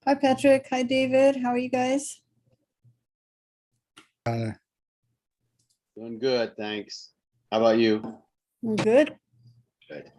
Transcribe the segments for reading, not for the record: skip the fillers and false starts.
Hi, Patrick. Hi, David. How are you guys? Doing good, thanks. How about you? I'm good. Good.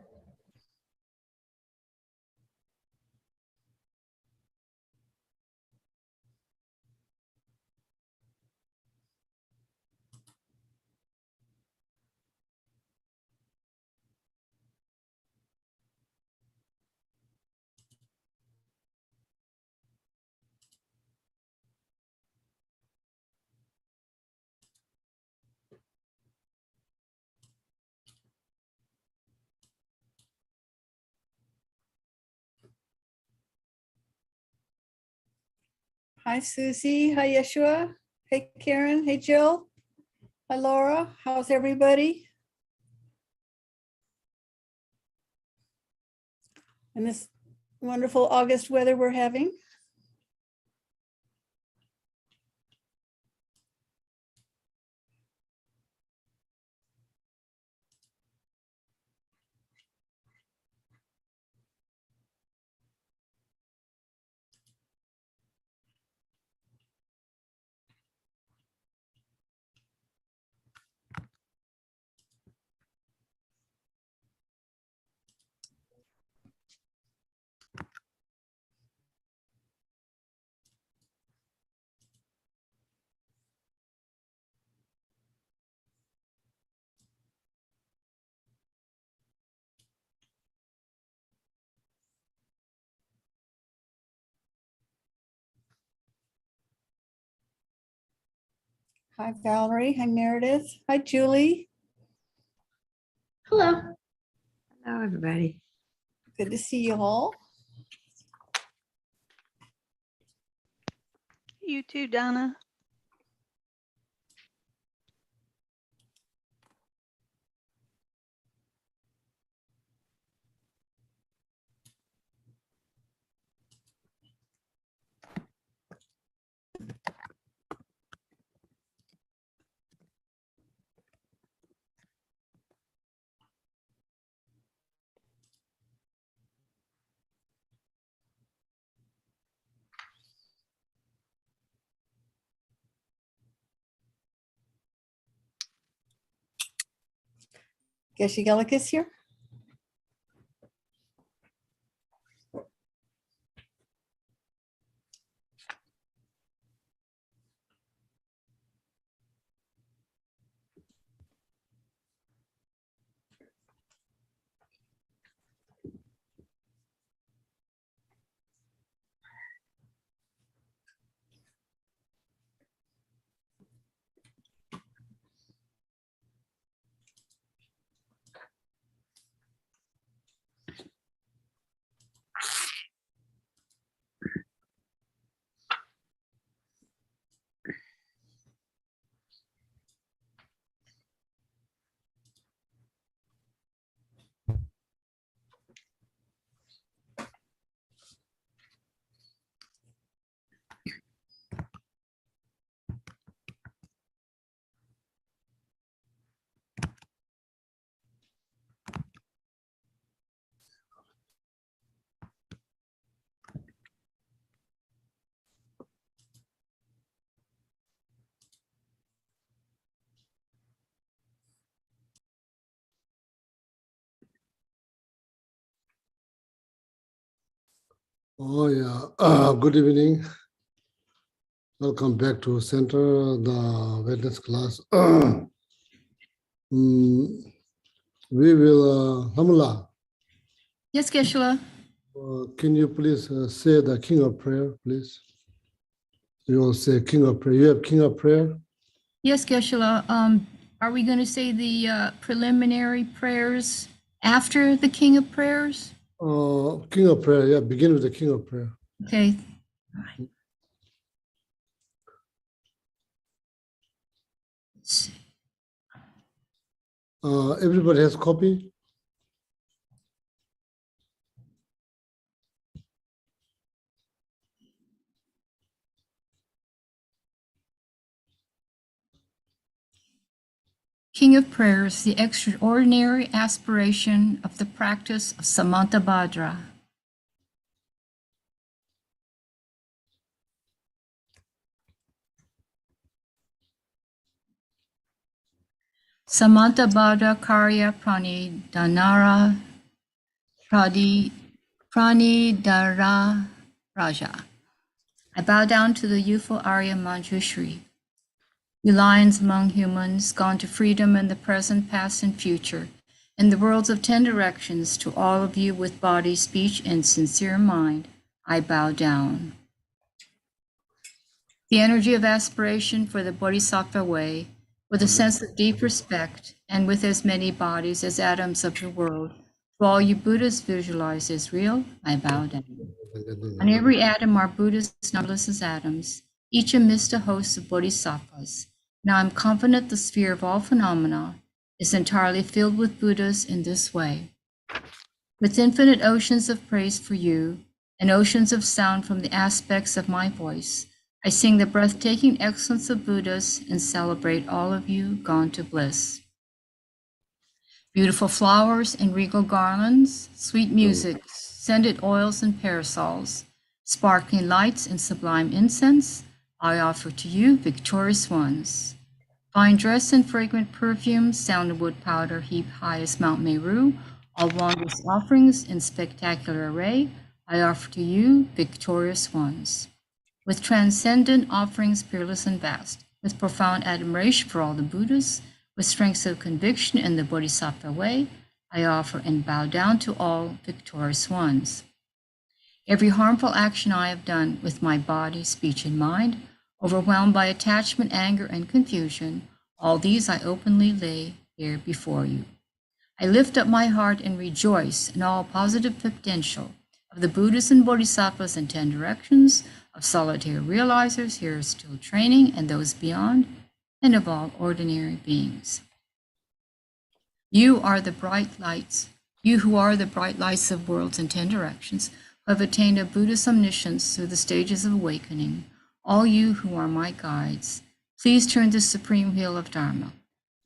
Hi, Susie. Hi, Yeshua. Hey, Karen. Hey, Jill. Hi, Laura. How's everybody? And this wonderful August weather we're having. Hi, Valerie. Hi, Meredith. Hi, Julie. Hello. Hello, everybody. Good to see you all. You too, Donna. Geshe Gelek is here. Oh yeah, good evening. Welcome back to center, the wellness class. We will, Hamla, Yes, Geshua. can you please say the King of Prayer, please? You will say King of Prayer. You have King of Prayer? Yes, Geshua. Are we going to say the preliminary prayers after the King of Prayers? King of Prayer, yeah, begin with the King of Prayer. Okay. Let's see. Everybody has copy? King of Prayers, the extraordinary aspiration of the practice of Samantabhadra. Samanta Bada Karya Prani Danara Prani Dara Raja. I bow down to the youthful Arya Manjushri. You lions among humans, gone to freedom in the present, past, and future, in the worlds of 10 directions, to all of you with body, speech, and sincere mind, I bow down. The energy of aspiration for the Bodhisattva way, with a sense of deep respect, and with as many bodies as atoms of the world, to all you Buddhas visualized as real, I bow down. On every atom are Buddhas numberless as atoms, each amidst a host of bodhisattvas. Now I'm confident the sphere of all phenomena is entirely filled with Buddhas in this way. With infinite oceans of praise for you, and oceans of sound from the aspects of my voice, I sing the breathtaking excellence of Buddhas and celebrate all of you gone to bliss. Beautiful flowers and regal garlands, sweet music, scented oils and parasols, sparkling lights and sublime incense, I offer to you, victorious ones. Fine dress and fragrant perfumes, sandalwood powder heaped high as Mount Meru, all wondrous offerings in spectacular array, I offer to you, victorious ones. With transcendent offerings peerless and vast, with profound admiration for all the Buddhas, with strengths of conviction in the Bodhisattva way, I offer and bow down to all victorious ones. Every harmful action I have done with my body, speech, and mind, overwhelmed by attachment, anger, and confusion, all these I openly lay here before you. I lift up my heart and rejoice in all positive potential of the Buddhas and Bodhisattvas in 10 directions, of solitary realizers here still training and those beyond, and of all ordinary beings. You are the bright lights, you who are the bright lights of worlds in 10 directions, who have attained a Buddhist omniscience through the stages of awakening, all you who are my guides, please turn the supreme wheel of Dharma.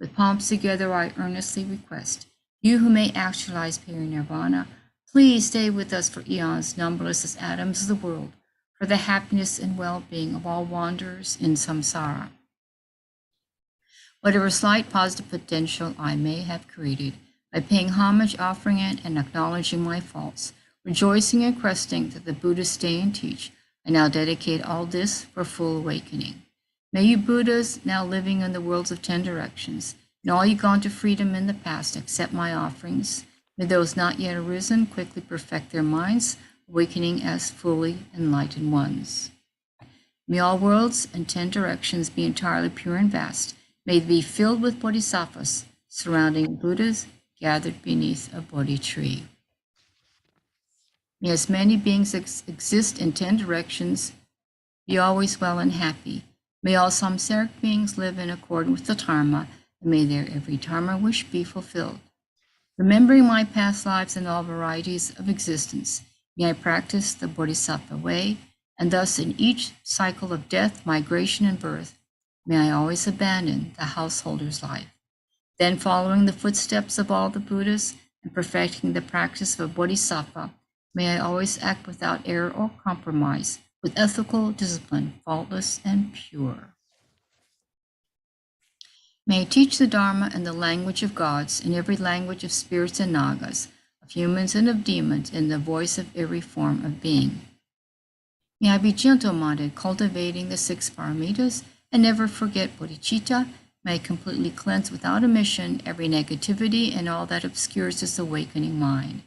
With palms together, I earnestly request, you who may actualize parinirvana, please stay with us for eons numberless as atoms of the world, for the happiness and well-being of all wanderers in samsara. Whatever slight positive potential I may have created, by paying homage, offering it, and acknowledging my faults, rejoicing and requesting that the Buddhas stay and teach, I now dedicate all this for full awakening. May you Buddhas, now living in the worlds of 10 directions, and all you gone to freedom in the past, accept my offerings. May those not yet arisen quickly perfect their minds, awakening as fully enlightened ones. May all worlds and 10 directions be entirely pure and vast. May they be filled with bodhisattvas, surrounding Buddhas gathered beneath a Bodhi tree. May as many beings exist in 10 directions, be always well and happy. May all samsaric beings live in accord with the Dharma, and may their every Dharma wish be fulfilled. Remembering my past lives and all varieties of existence, may I practice the Bodhisattva way, and thus in each cycle of death, migration, and birth, may I always abandon the householder's life. Then, following the footsteps of all the Buddhas and perfecting the practice of a Bodhisattva, may I always act without error or compromise, with ethical discipline, faultless and pure. May I teach the Dharma in the language of gods, in every language of spirits and nagas, of humans and of demons, in the voice of every form of being. May I be gentle-minded, cultivating the 6 paramitas, and never forget bodhicitta. May I completely cleanse without omission every negativity and all that obscures this awakening mind.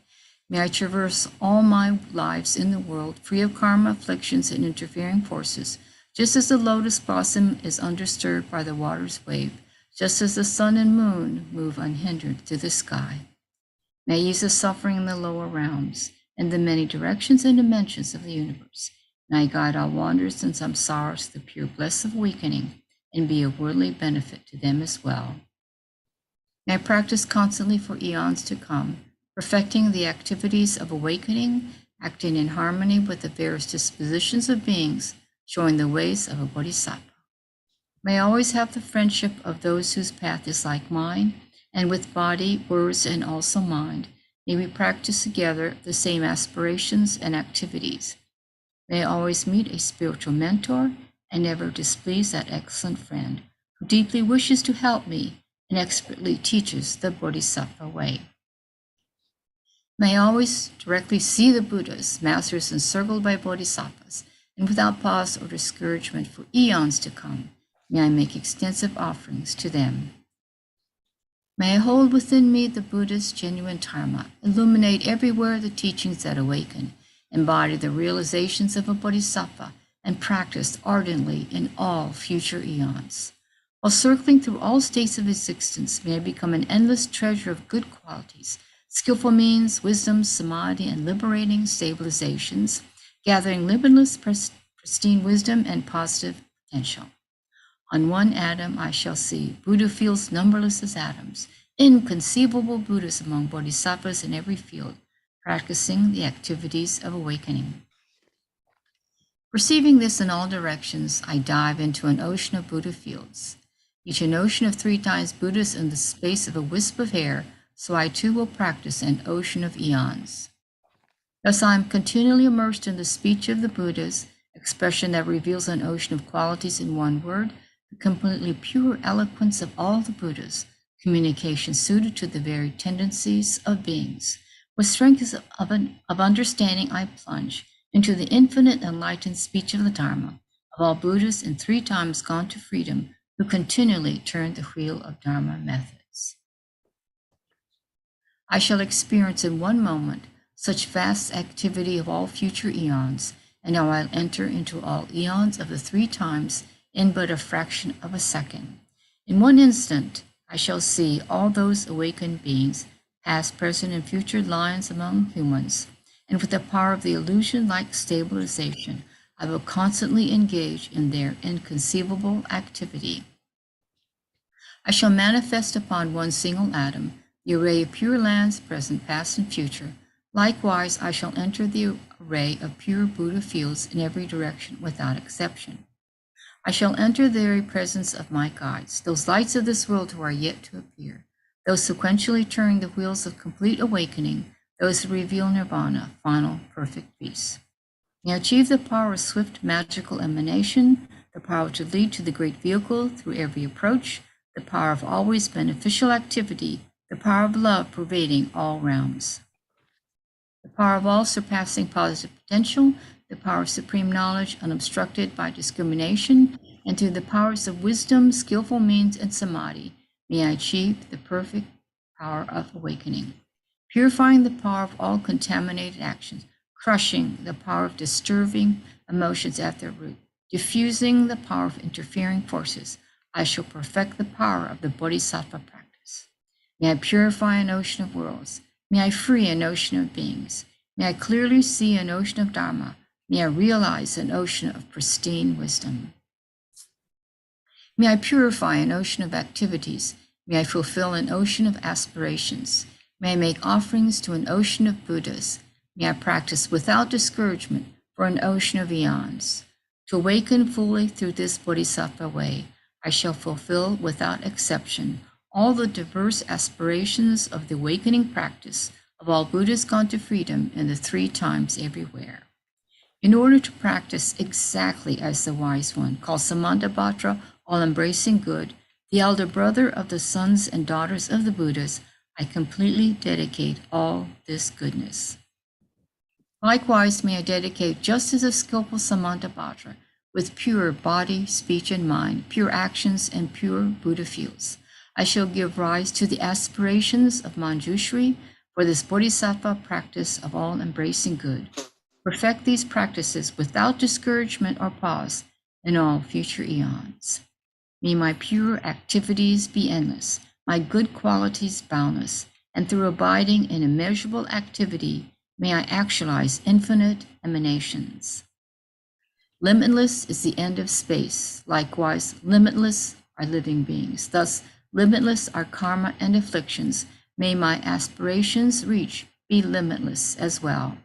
May I traverse all my lives in the world, free of karma, afflictions, and interfering forces, just as the lotus blossom is undisturbed by the water's wave, just as the sun and moon move unhindered through the sky. May I ease the suffering in the lower realms, and the many directions and dimensions of the universe. May I guide all wanderers in samsara to the pure bliss of awakening, and be a worldly benefit to them as well. May I practice constantly for eons to come, perfecting the activities of awakening, acting in harmony with the various dispositions of beings, showing the ways of a bodhisattva. May I always have the friendship of those whose path is like mine, and with body, words, and also mind, may we practice together the same aspirations and activities. May I always meet a spiritual mentor and never displease that excellent friend who deeply wishes to help me and expertly teaches the Bodhisattva way. May I always directly see the Buddhas, masters encircled by Bodhisattvas, and without pause or discouragement for eons to come, may I make extensive offerings to them. May I hold within me the Buddha's genuine Dharma, illuminate everywhere the teachings that awaken, embody the realizations of a Bodhisattva, and practice ardently in all future eons. While circling through all states of existence, may I become an endless treasure of good qualities, skillful means, wisdom, samadhi, and liberating stabilizations, gathering limitless pristine wisdom and positive potential. On one atom I shall see Buddha fields numberless as atoms, inconceivable Buddhas among bodhisattvas in every field, practicing the activities of awakening. Perceiving this in all directions, I dive into an ocean of Buddha fields, each an ocean of 3 times Buddhas in the space of a wisp of hair, so I too will practice an ocean of eons. Thus I am continually immersed in the speech of the Buddhas, expression that reveals an ocean of qualities in one word, the completely pure eloquence of all the Buddhas, communication suited to the very tendencies of beings. With strength of understanding, I plunge into the infinite enlightened speech of the Dharma, of all Buddhas in 3 times gone to freedom, who continually turn the wheel of Dharma methods. I shall experience in one moment such vast activity of all future eons, and now I'll enter into all eons of the 3 times in but a fraction of a second. In one instant, I shall see all those awakened beings, past, present, and future lions among humans, and with the power of the illusion-like stabilization, I will constantly engage in their inconceivable activity. I shall manifest upon one single atom the array of pure lands, present, past, and future. Likewise, I shall enter the array of pure Buddha fields in every direction without exception. I shall enter the very presence of my guides, those lights of this world who are yet to appear, those sequentially turning the wheels of complete awakening, those who reveal nirvana, final perfect peace. May I achieve the power of swift magical emanation, the power to lead to the great vehicle through every approach, the power of always beneficial activity, the power of love pervading all realms, the power of all surpassing positive potential, the power of supreme knowledge unobstructed by discrimination, and through the powers of wisdom, skillful means, and samadhi, may I achieve the perfect power of awakening, purifying the power of all contaminated actions, crushing the power of disturbing emotions at their root, diffusing the power of interfering forces. I shall perfect the power of the Bodhisattva practice. May I purify an ocean of worlds. May I free an ocean of beings. May I clearly see an ocean of Dharma. May I realize an ocean of pristine wisdom. May I purify an ocean of activities. May I fulfill an ocean of aspirations. May I make offerings to an ocean of Buddhas. May I practice without discouragement for an ocean of eons. To awaken fully through this Bodhisattva way, I shall fulfill without exception all the diverse aspirations of the awakening practice of all Buddhas gone to freedom in the 3 times everywhere. In order to practice exactly as the wise one, called Samantabhadra, all-embracing good, the elder brother of the sons and daughters of the Buddhas, I completely dedicate all this goodness. Likewise, may I dedicate just as a skillful Samantabhadra, with pure body, speech, and mind, pure actions, and pure Buddha fields. I shall give rise to the aspirations of Manjushri for this Bodhisattva practice of all-embracing good. Perfect these practices without discouragement or pause in all future eons. May my pure activities be endless, my good qualities boundless, and through abiding in immeasurable activity, may I actualize infinite emanations. Limitless is the end of space. Likewise, limitless are living beings. Thus, limitless are karma and afflictions. May my aspirations reach be limitless as well.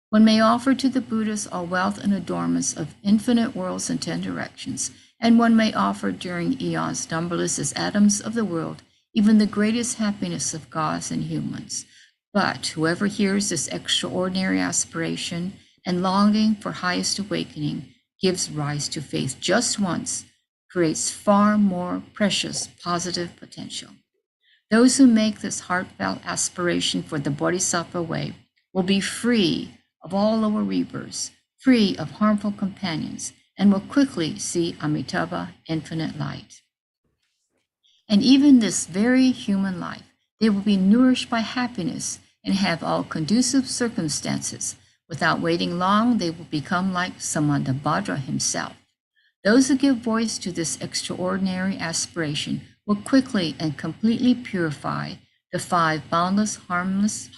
One may offer to the Buddhas all wealth and adornments of infinite worlds in 10 directions, and one may offer during eons numberless as atoms of the world, even the greatest happiness of gods and humans. But whoever hears this extraordinary aspiration and longing for highest awakening gives rise to faith just once, creates far more precious positive potential. Those who make this heartfelt aspiration for the Bodhisattva way will be free of all lower rebirths, free of harmful companions, and will quickly see Amitabha, infinite light. And even this very human life, they will be nourished by happiness and have all conducive circumstances. Without waiting long, they will become like Samantabhadra himself. Those who give voice to this extraordinary aspiration will quickly and completely purify the 5 boundless,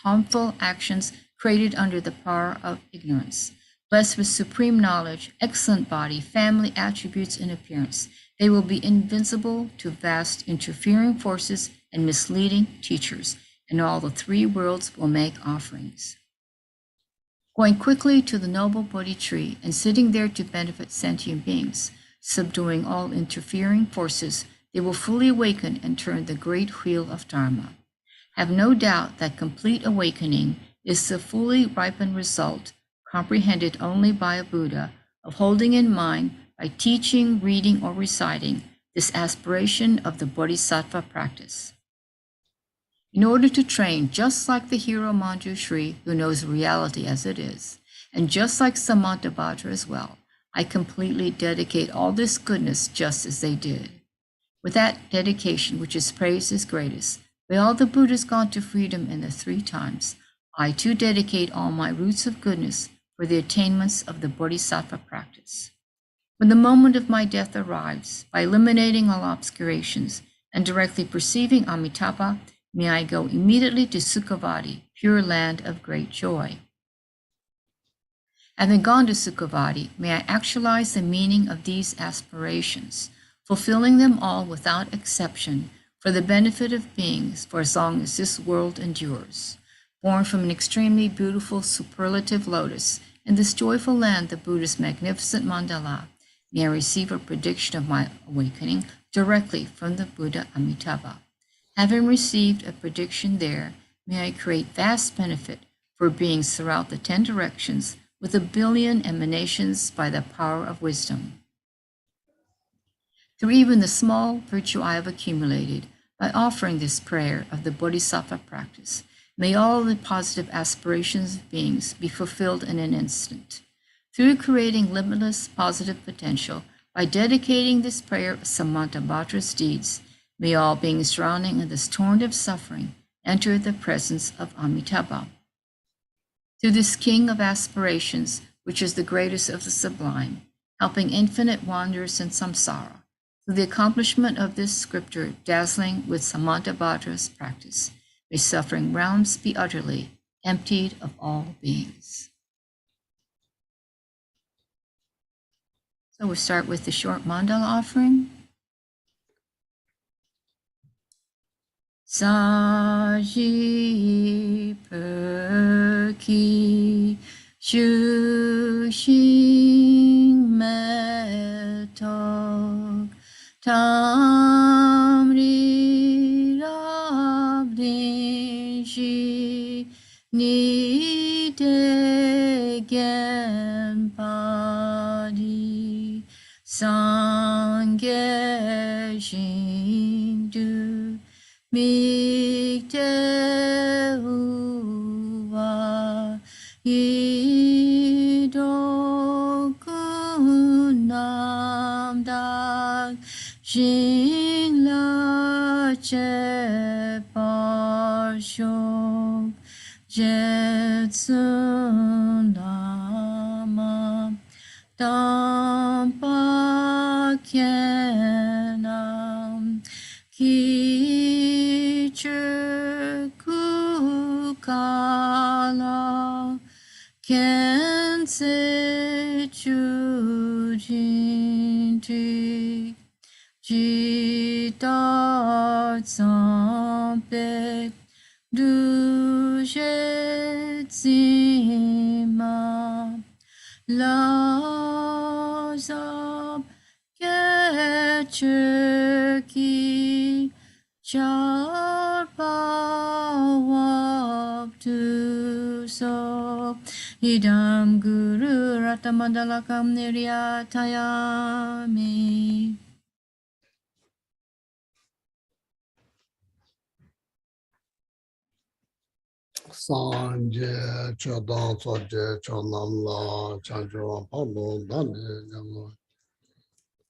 harmful actions created under the power of ignorance. Blessed with supreme knowledge, excellent body, family attributes, and appearance, they will be invincible to vast interfering forces and misleading teachers, and all the 3 worlds will make offerings. Going quickly to the noble Bodhi tree and sitting there to benefit sentient beings, subduing all interfering forces, they will fully awaken and turn the great wheel of Dharma. Have no doubt that complete awakening is the fully ripened result, comprehended only by a Buddha, of holding in mind by teaching, reading, or reciting this aspiration of the Bodhisattva practice. In order to train just like the hero Manjushri, who knows reality as it is, and just like Samantabhadra as well, I completely dedicate all this goodness just as they did. With that dedication, which is praised as greatest, by all the Buddhas gone to freedom in the 3 times, I too dedicate all my roots of goodness for the attainments of the Bodhisattva practice. When the moment of my death arrives, by eliminating all obscurations and directly perceiving Amitabha, may I go immediately to Sukhavati, pure land of great joy. Having gone to Sukhavati, may I actualize the meaning of these aspirations, fulfilling them all without exception for the benefit of beings for as long as this world endures. Born from an extremely beautiful superlative lotus, in this joyful land, the Buddha's magnificent mandala, may I receive a prediction of my awakening directly from the Buddha Amitabha. Having received a prediction there, may I create vast benefit for beings throughout the 10 directions with 1 billion emanations by the power of wisdom. Through even the small virtue I have accumulated by offering this prayer of the Bodhisattva practice, may all the positive aspirations of beings be fulfilled in an instant. Through creating limitless positive potential by dedicating this prayer of Samantabhadra's deeds, may all beings drowning in this torrent of suffering enter the presence of Amitabha. Through this king of aspirations, which is the greatest of the sublime, helping infinite wanderers in samsara, through the accomplishment of this scripture dazzling with Samantabhadra's practice, may suffering realms be utterly emptied of all beings. So we'll start with the short mandala offering. Saji perki shushin metok tamri rabdin shi ni degen padi sangye shindu Mikte uwa idokunam dak jingla che parshok jetsun lama tampa kenam Kukala Kense Chujinti Jitar Zampe Duje Zima Lazab Kecherki Charpawab tu so idam guru ratamandalakam niryatayami. Sanje Chodon Soje Chonam La Chanjo Pablo Dane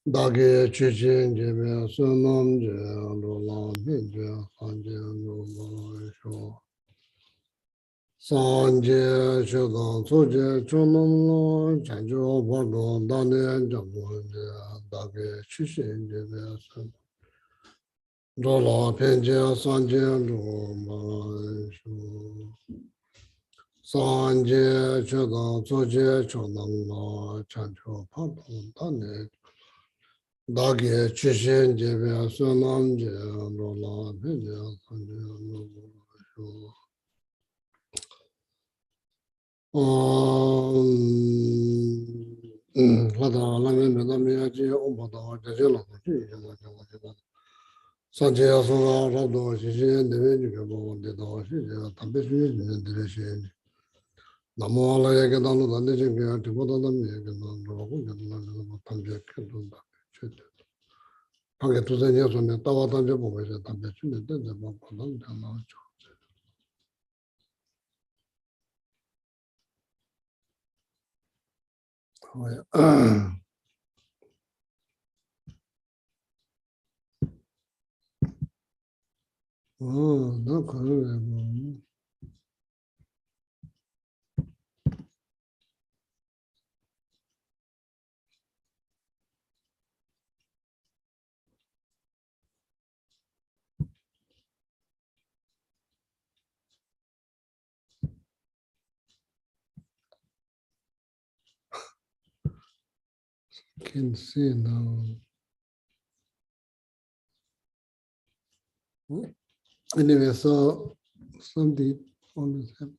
Dage Chichin Jimmy Sunam Je Lolam Hinja Sanje Lola Sho Sanje Chodon Soje Chonam La Chanjo Pablo Dane Jambo Dage Chichin Jimmy Sun Lola Pinja Sanje Loma Sho Sanje Chodon Soje Chonam La Chanjo Pablo Dane Dagi Chishin Jibia Sunam Lola Pinja Sanje Lola Lada Lamrim Medamia Ombada Jela Sanje Asura Rado Shishin Devi Deda Tabishi Direction Namola Yagadano Danijin Tiboda Yagan Rogan Tanja Kedunda Panga to the years on the Tawa Tanja Boys at Tabishi the Bokodan Dana. Oh, no, correct. Can see now. Anyway, so something always happens.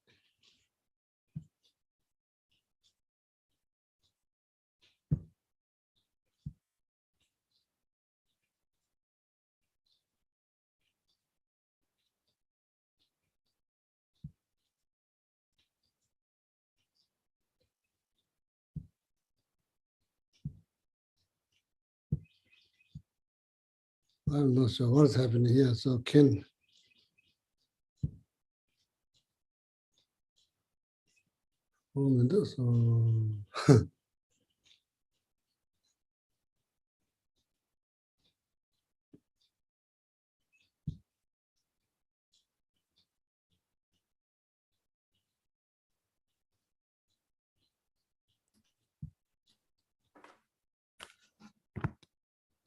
I'm not sure what's happening here. So Ken.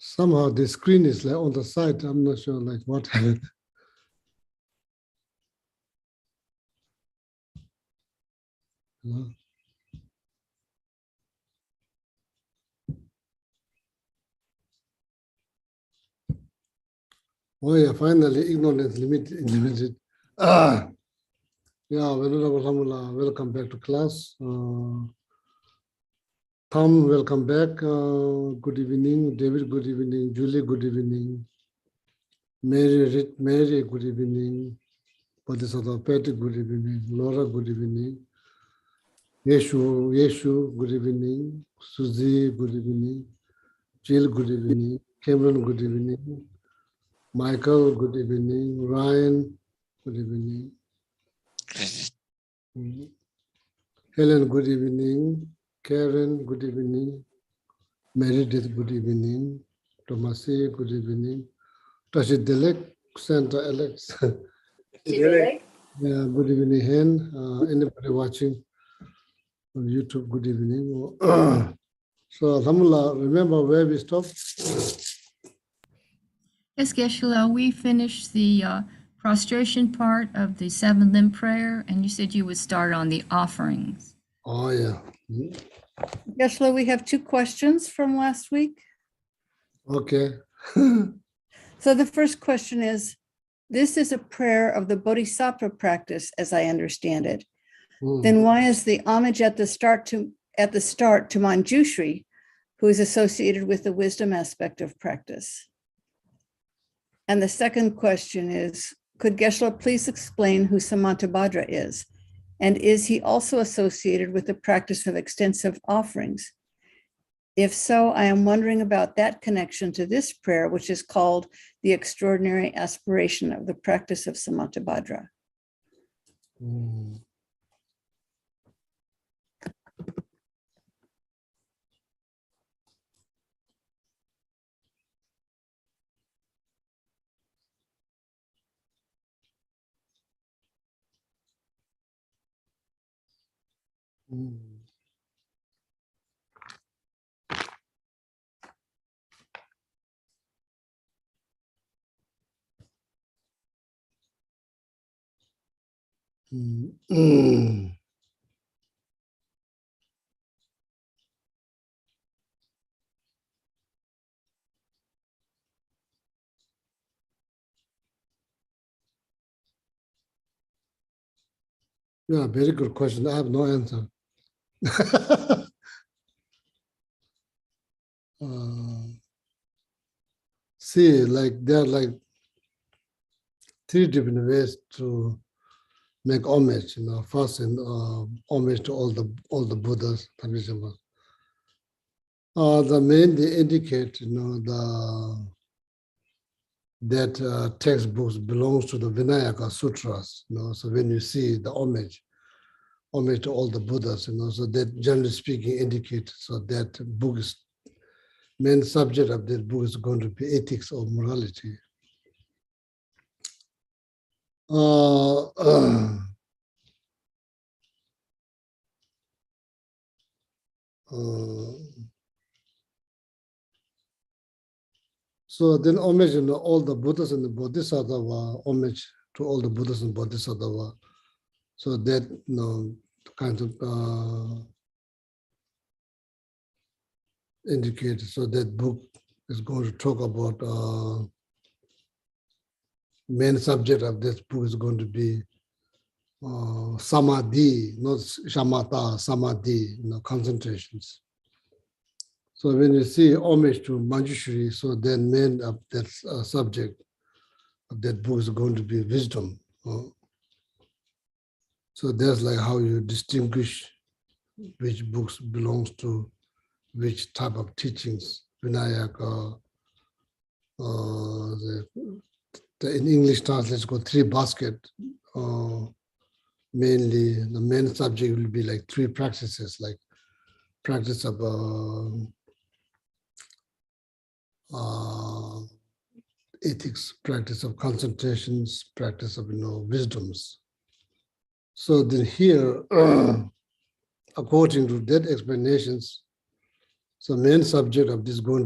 Somehow the screen is like on the side. I'm not sure like what happened. Oh yeah, finally ignorance limited. Yeah, welcome back to class. Tom, welcome back. Good evening. David, good evening. Julie, good evening. Mary, good evening. Padisada, Patty, good evening. Laura, good evening. Yeshu, good evening. Suzy, good evening. Jill, good evening. Cameron, good evening. Michael, good evening. Ryan, good evening. Helen, good evening. Karen, good evening. Meredith, good evening. Tomasi, good evening. Tashi Gelek, Santa Alex. Yeah, good evening, Hen. Anybody watching on YouTube, good evening. So, Alhamdulillah, remember where we stopped? Yes, Geshe, we finished the prostration part of the 7-limb prayer, and you said you would start on the offerings. Oh, yeah. Geshe, we have 2 questions from last week. Okay. So the first question is, this is a prayer of the Bodhisattva practice, as I understand it. Then why is the homage at the start to Manjushri, who is associated with the wisdom aspect of practice? And the second question is, could Geshe please explain who Samantabhadra is? And is he also associated with the practice of extensive offerings? If so, I am wondering about that connection to this prayer, which is called the extraordinary aspiration of the practice of Samantabhadra. Mm. Mm. Mm. Mm. Yeah, very good question. I have no answer. uh, See, like there are like three different ways to make homage. First, in homage to all the Buddhas. The main they indicate, that textbooks belongs to the Vinayaka Sutras. So when you see the homage to all the Buddhas, so that generally speaking indicates so that book is main subject of that book is going to be ethics or morality. Uh, uh, uh, so then homage all the Buddhas and the Bodhisattva, homage to all the Buddhas and Bodhisattva. So that kind of indicates so that book is going to talk about main subject of this book is going to be samadhi, not shamatha, samadhi, concentrations. So when you see homage to Manjushri, so then main of that subject of that book is going to be wisdom. So that's like how you distinguish which books belongs to which type of teachings. Vinayaka, in English translation called three basket. Mainly, the main subject will be like three practices, like practice of ethics, practice of concentrations, practice of wisdoms. So then here, according to that explanations, so main subject of this book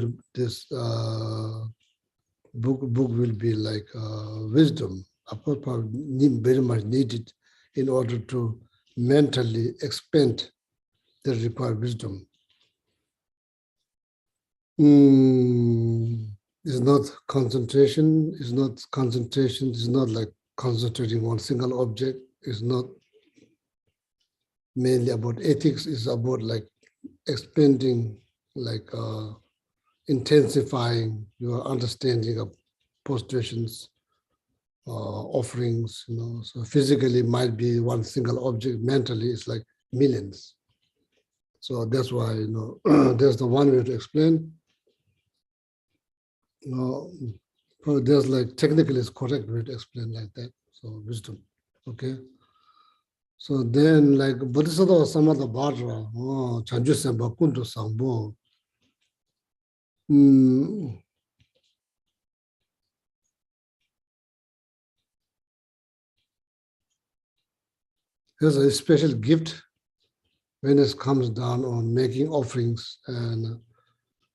will be like wisdom. Of course, very much needed in order to mentally expand the required wisdom. It's not concentration. It's not like concentrating on single object. It's not mainly about ethics. It's about like expanding, like intensifying your understanding of postulations, offerings. So physically it might be one single object. Mentally, it's like millions. So that's why that's the one way to explain. There's like technically it's correct way to explain like that. So wisdom, okay. So then like Bodhisattva Samatha Bhadra, Chanju Semba Kundu Sambo. There's a special gift when it comes down on making offerings and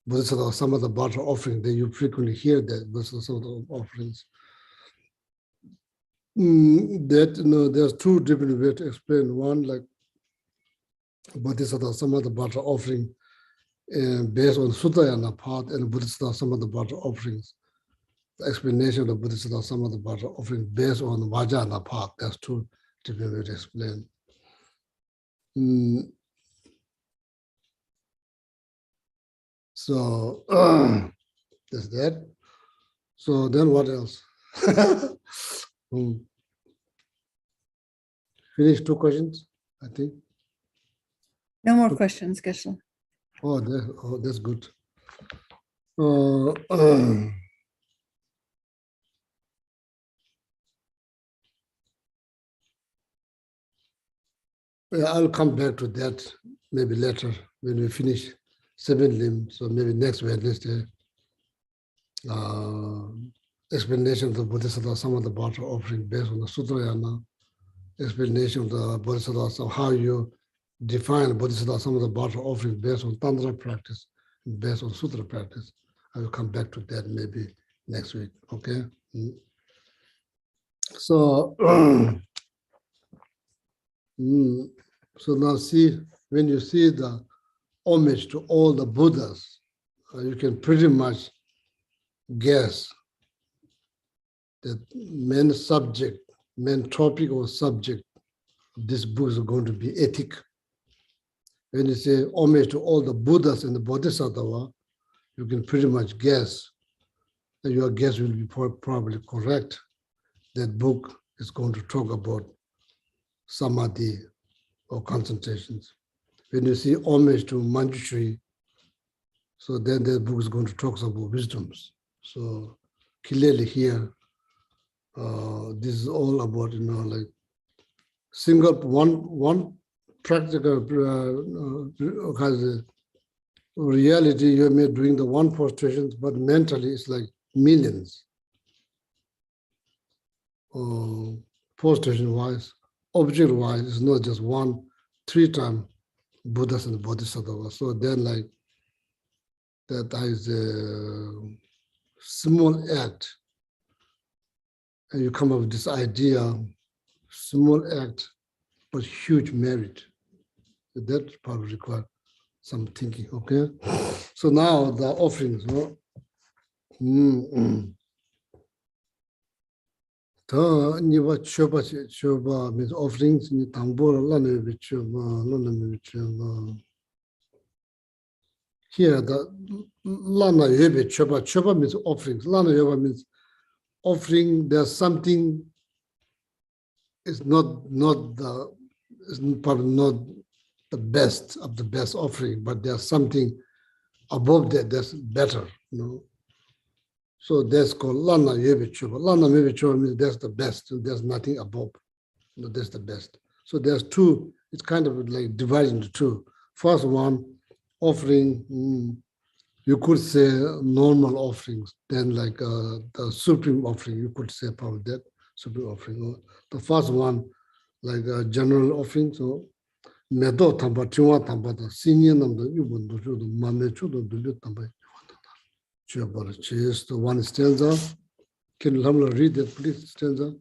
Bodhisattva Samatha Bhadra offering, that you frequently hear that Bodhisattva offerings. There's two different ways to explain. One, like Bodhisattva Samatha Bhadra offering based on Sutayana part and Bodhisattva Samatha Bhadra offerings. The explanation of Bodhisattva Samatha Bhadra offering based on Vajrayana part. That's two different ways to explain. So that's that. So then what else? Finish two questions, I think. No more questions, Geshe. That's good. Yeah, I'll come back to that maybe later when we finish 7 limb. So maybe next Wednesday, explanation of the Bodhisattva, some of the barter offering based on the Sutrayana, explanation of the Bodhisattva, so how you define Bodhisattva, some of the barter offering based on Tantra practice, based on Sutra practice. I will come back to that maybe next week, okay? So, so now see, when you see the homage to all the Buddhas, you can pretty much guess that main subject, main topic or subject of this book is going to be ethic. When you say homage to all the Buddhas and the Bodhisattva, you can pretty much guess, and your guess will be probably correct. That book is going to talk about samadhi or concentrations. When you see homage to Manjushri, so then that book is going to talk about wisdoms. So clearly here, this is all about, like single one practical reality you may doing the one postrations, but mentally it's like millions. Postration wise, object wise, it's not just 1, 3 times Buddhas and Bodhisattvas. So then like that is a small act. And you come up with this idea, small act, but huge merit. That probably requires some thinking, okay? So now the offerings, no? Choba means offerings, ni tambor, lana choba. Here, the lana yebe choba means offerings. Lana yoba means offering. There's something. It's probably not the best of the best offering, but there's something above that that's better, So that's called lana yebe choba. Lana yebe choba means that's the best. There's nothing above. That's the best. So there's two. It's kind of like divided into two. First one, offering. You could say normal offerings. Then like the supreme offering, you could say probably that supreme offering. The first one, like a general offering. So medo tamba, chiwa tamba, the senior number, you would do the mame chudo, do tamba. Just one stanza. Can you read that, please, stanza?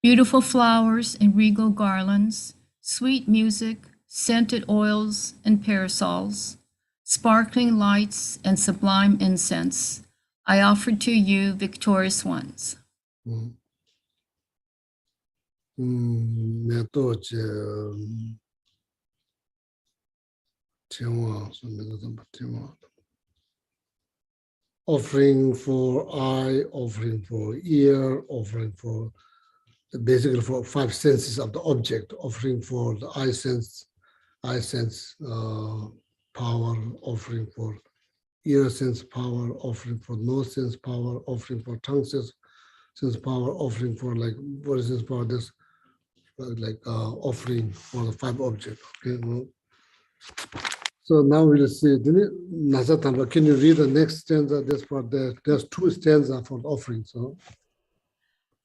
Beautiful flowers and regal garlands, sweet music, scented oils and parasols, sparkling lights and sublime incense, I offer to you, victorious ones. Offering for eye, offering for ear, offering for basically for 5 senses of the object, offering for the eye sense power, offering for ear sense power, offering for nose sense power, offering for tongue sense power, offering for like body sense power. This like offering for the 5 objects. Okay. So now we'll see. Nazatamba, can you read the next stanza? There's 2 stanzas for the offering. So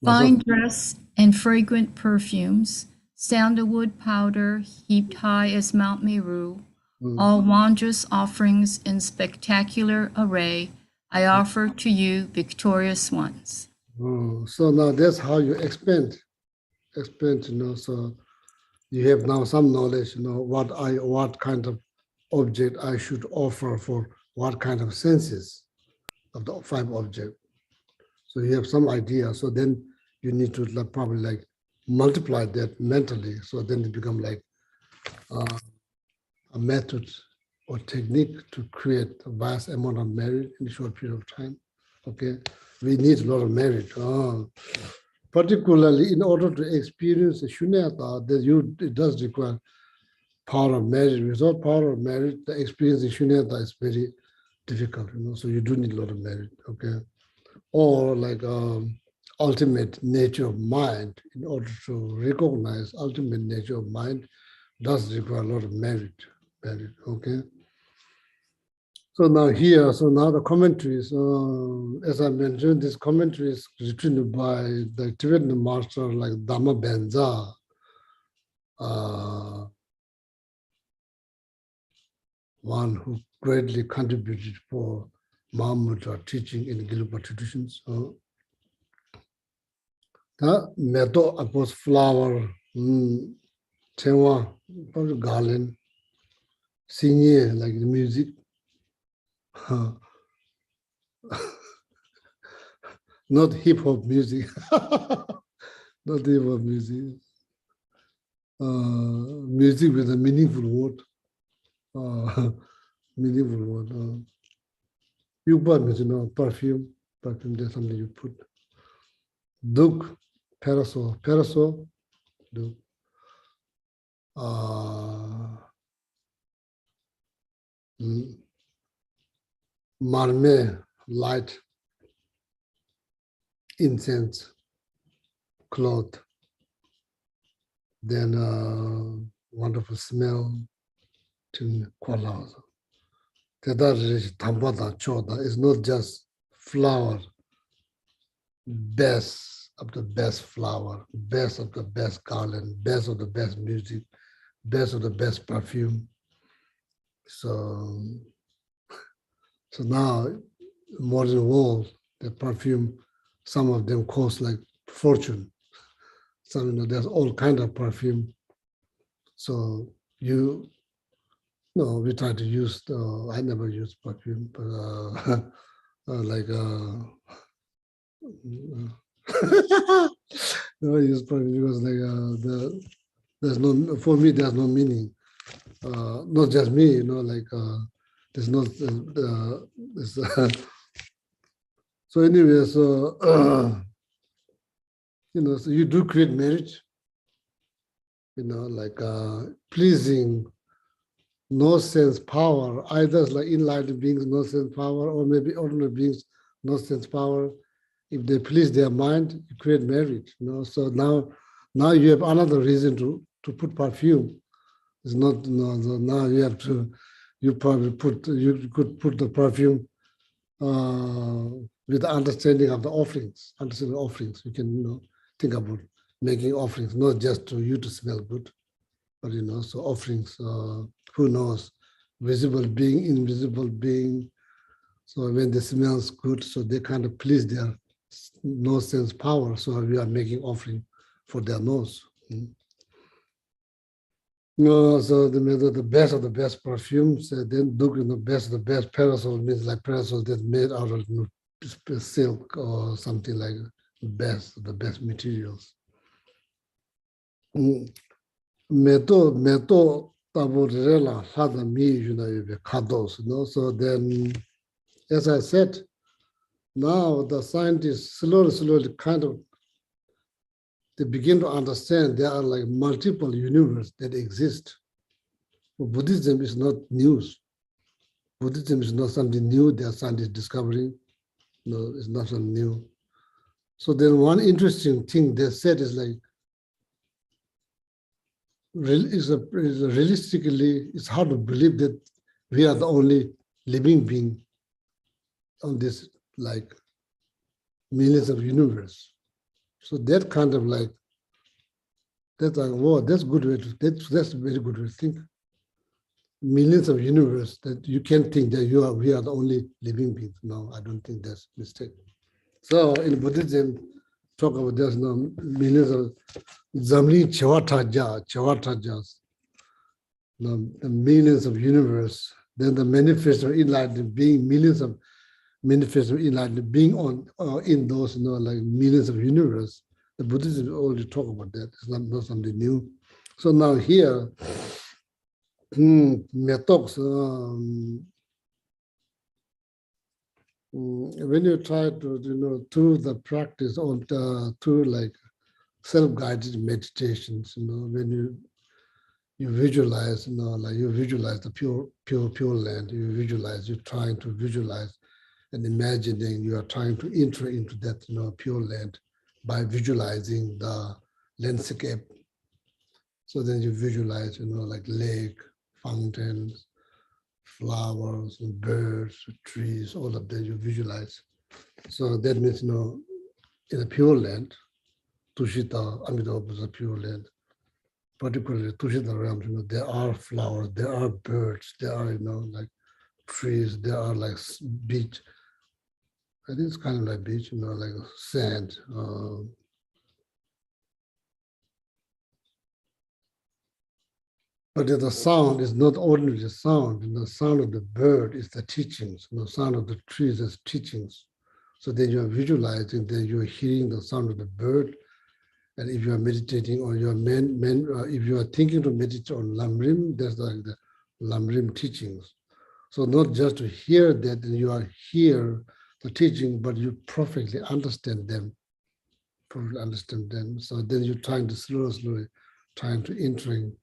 Fine dress and fragrant perfumes, sandalwood powder heaped high as Mount Meru, all wondrous offerings in spectacular array, I offer to you, victorious ones. So now that's how you expand, so you have now some knowledge, what kind of object I should offer for what kind of senses of the 5 objects. So you have some idea. So then you need to probably like multiply that mentally. So then it become like a method or technique to create a vast amount of merit in a short period of time. Okay, we need a lot of merit. Particularly in order to experience the shunyata, it does require power of merit. Without power of merit, the experience of shunyata is very difficult. So you do need a lot of merit. Okay, or like ultimate nature of mind, in order to recognize ultimate nature of mind, does require a lot of merit, okay? So now here, so now the commentaries, as I mentioned, this commentary is written by the Tibetan master like Dhamma Benza, one who greatly contributed for Mahamudra teaching in Gelugpa traditions. The meadow apples flower, tenwa, garland, singing like the music. Not hip hop music, not hip hop music. Music with a meaningful word. Meaningful word. You buy me, perfume, there's something you put. Duk, parasol, duk. Marme, light, incense, cloth, then wonderful smell, to kola. It's not just flower, best of the best flower, best of the best garland, best of the best music, best of the best perfume. So now, modern world, the perfume, some of them cost like fortune. So there's all kind of perfume. So we try to use. I never use perfume, but no, I use perfume because there's no, for me there's no meaning. Not just me, there's no. So anyway, so so you do create marriage. Pleasing, no sense power. Either like enlightened beings, no sense power, or maybe ordinary beings, no sense power. If they please their mind, you create marriage. So now you have another reason to put perfume. It's not now you have to. You could put the perfume with the understanding of the offerings. Understanding the offerings, you can think about making offerings, not just to you to smell good, but so offerings. Who knows, visible being, invisible being. So when they smells good, so they kind of please their no sense power. So we are making offering for their nose. So the best of the best perfumes, then look in the best of the best parasol means like parasol that's made out of silk or something like best of the best materials. Meto taburela hada mi kados. So then, as I said, now the scientists slowly kind of they begin to understand there are like multiple universes that exist. Buddhism is not news. Buddhism is not something new that scientists discovering. No, it's not something new. So then one interesting thing they said is like, realistically, it's hard to believe that we are the only living being on this like millions of universe. So that kind of like, that's like, whoa, that's good way to, that's a very good way to think. Millions of universe that you can't think that we are the only living beings. No, I don't think that's a mistake. So in Buddhism, talk about there's no millions of Zamli Chawatajas, the millions of universe, then the manifest of enlightened being, millions of manifest of enlightened being on in those like millions of universe. The Buddhism already talk about that. It's not something new. So now here, methods. When you try to through the practice on through like self-guided meditations, when you visualize, like you visualize the pure land. You visualize. You're trying to visualize and imagining. You are trying to enter into that pure land. by visualizing the landscape. So then you visualize, like lake, fountains, flowers, and birds, trees, all of them you visualize. So that means, in a pure land, Tushita, Amitabha is a pure land. Particularly Tushita realms, there are flowers, there are birds, there are, like trees, there are like beach. I think it's kind of like beach, like sand. But the sound is not ordinary sound. The sound of the bird is the teachings. The sound of the trees is teachings. So then you're visualizing, then you're hearing the sound of the bird. And if you are meditating on your if you are thinking to meditate on Lamrim, that's like the Lamrim teachings. So not just to hear that, and you are hear the teaching, but you perfectly understand them. So then you're trying to slowly trying to entering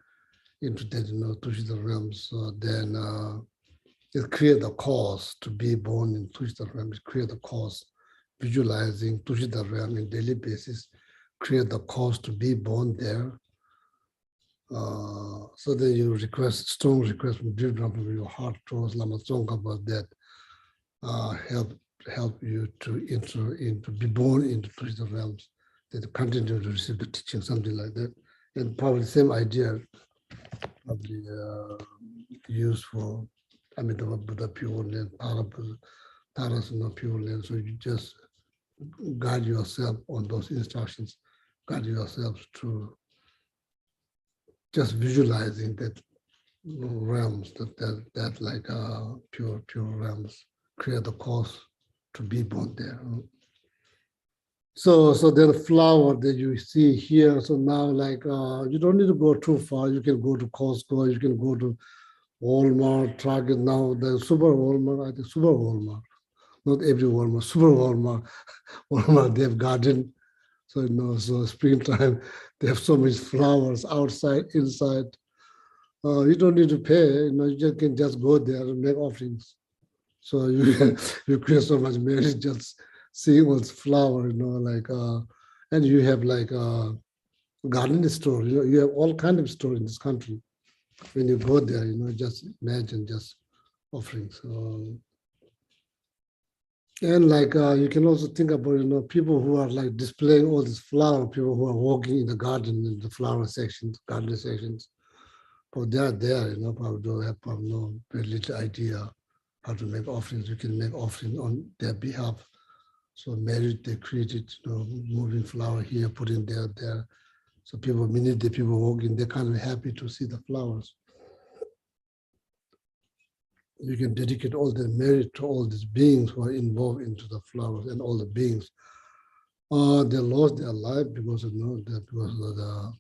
into that, Tushita realms. So then it creates the cause to be born in Tushita realms. It creates the cause, visualizing Tushita realm in daily basis, create the cause to be born there. So then you strong request from deep down from your heart towards Lama Tsongkhapa about that. Help you to enter into, be born into Tushita realms, that continue to receive the teaching, something like that. And probably the same idea probably used for Amitabha Buddha pure land, Taras pure land. So you just guide yourself on those instructions, guide yourselves through just visualizing that realms, that like pure realms, create the cause to be born there. So then flower that you see here. So now like you don't need to go too far. You can go to Costco, you can go to Walmart, Target now, the Super Walmart, I think Super Walmart. Not every Walmart, Super Walmart. Walmart, they have garden. So so springtime, they have so many flowers outside, inside. You don't need to pay, you just can just go there and make offerings. So you create so much merit just seeing what's flower, and you have like a garden store, you have all kind of store in this country. When you go there, just imagine just offerings. And like you can also think about, people who are like displaying all this flower, people who are walking in the garden, in the flower sections, garden sections. But they are there, probably don't have no very little idea how to make offerings. You can make offerings on their behalf. So merit, they created, moving flower here, putting there. So people, minute the people walking, they're kind of happy to see the flowers. You can dedicate all the merit to all these beings who are involved into the flowers, and all the beings. They lost their life because of the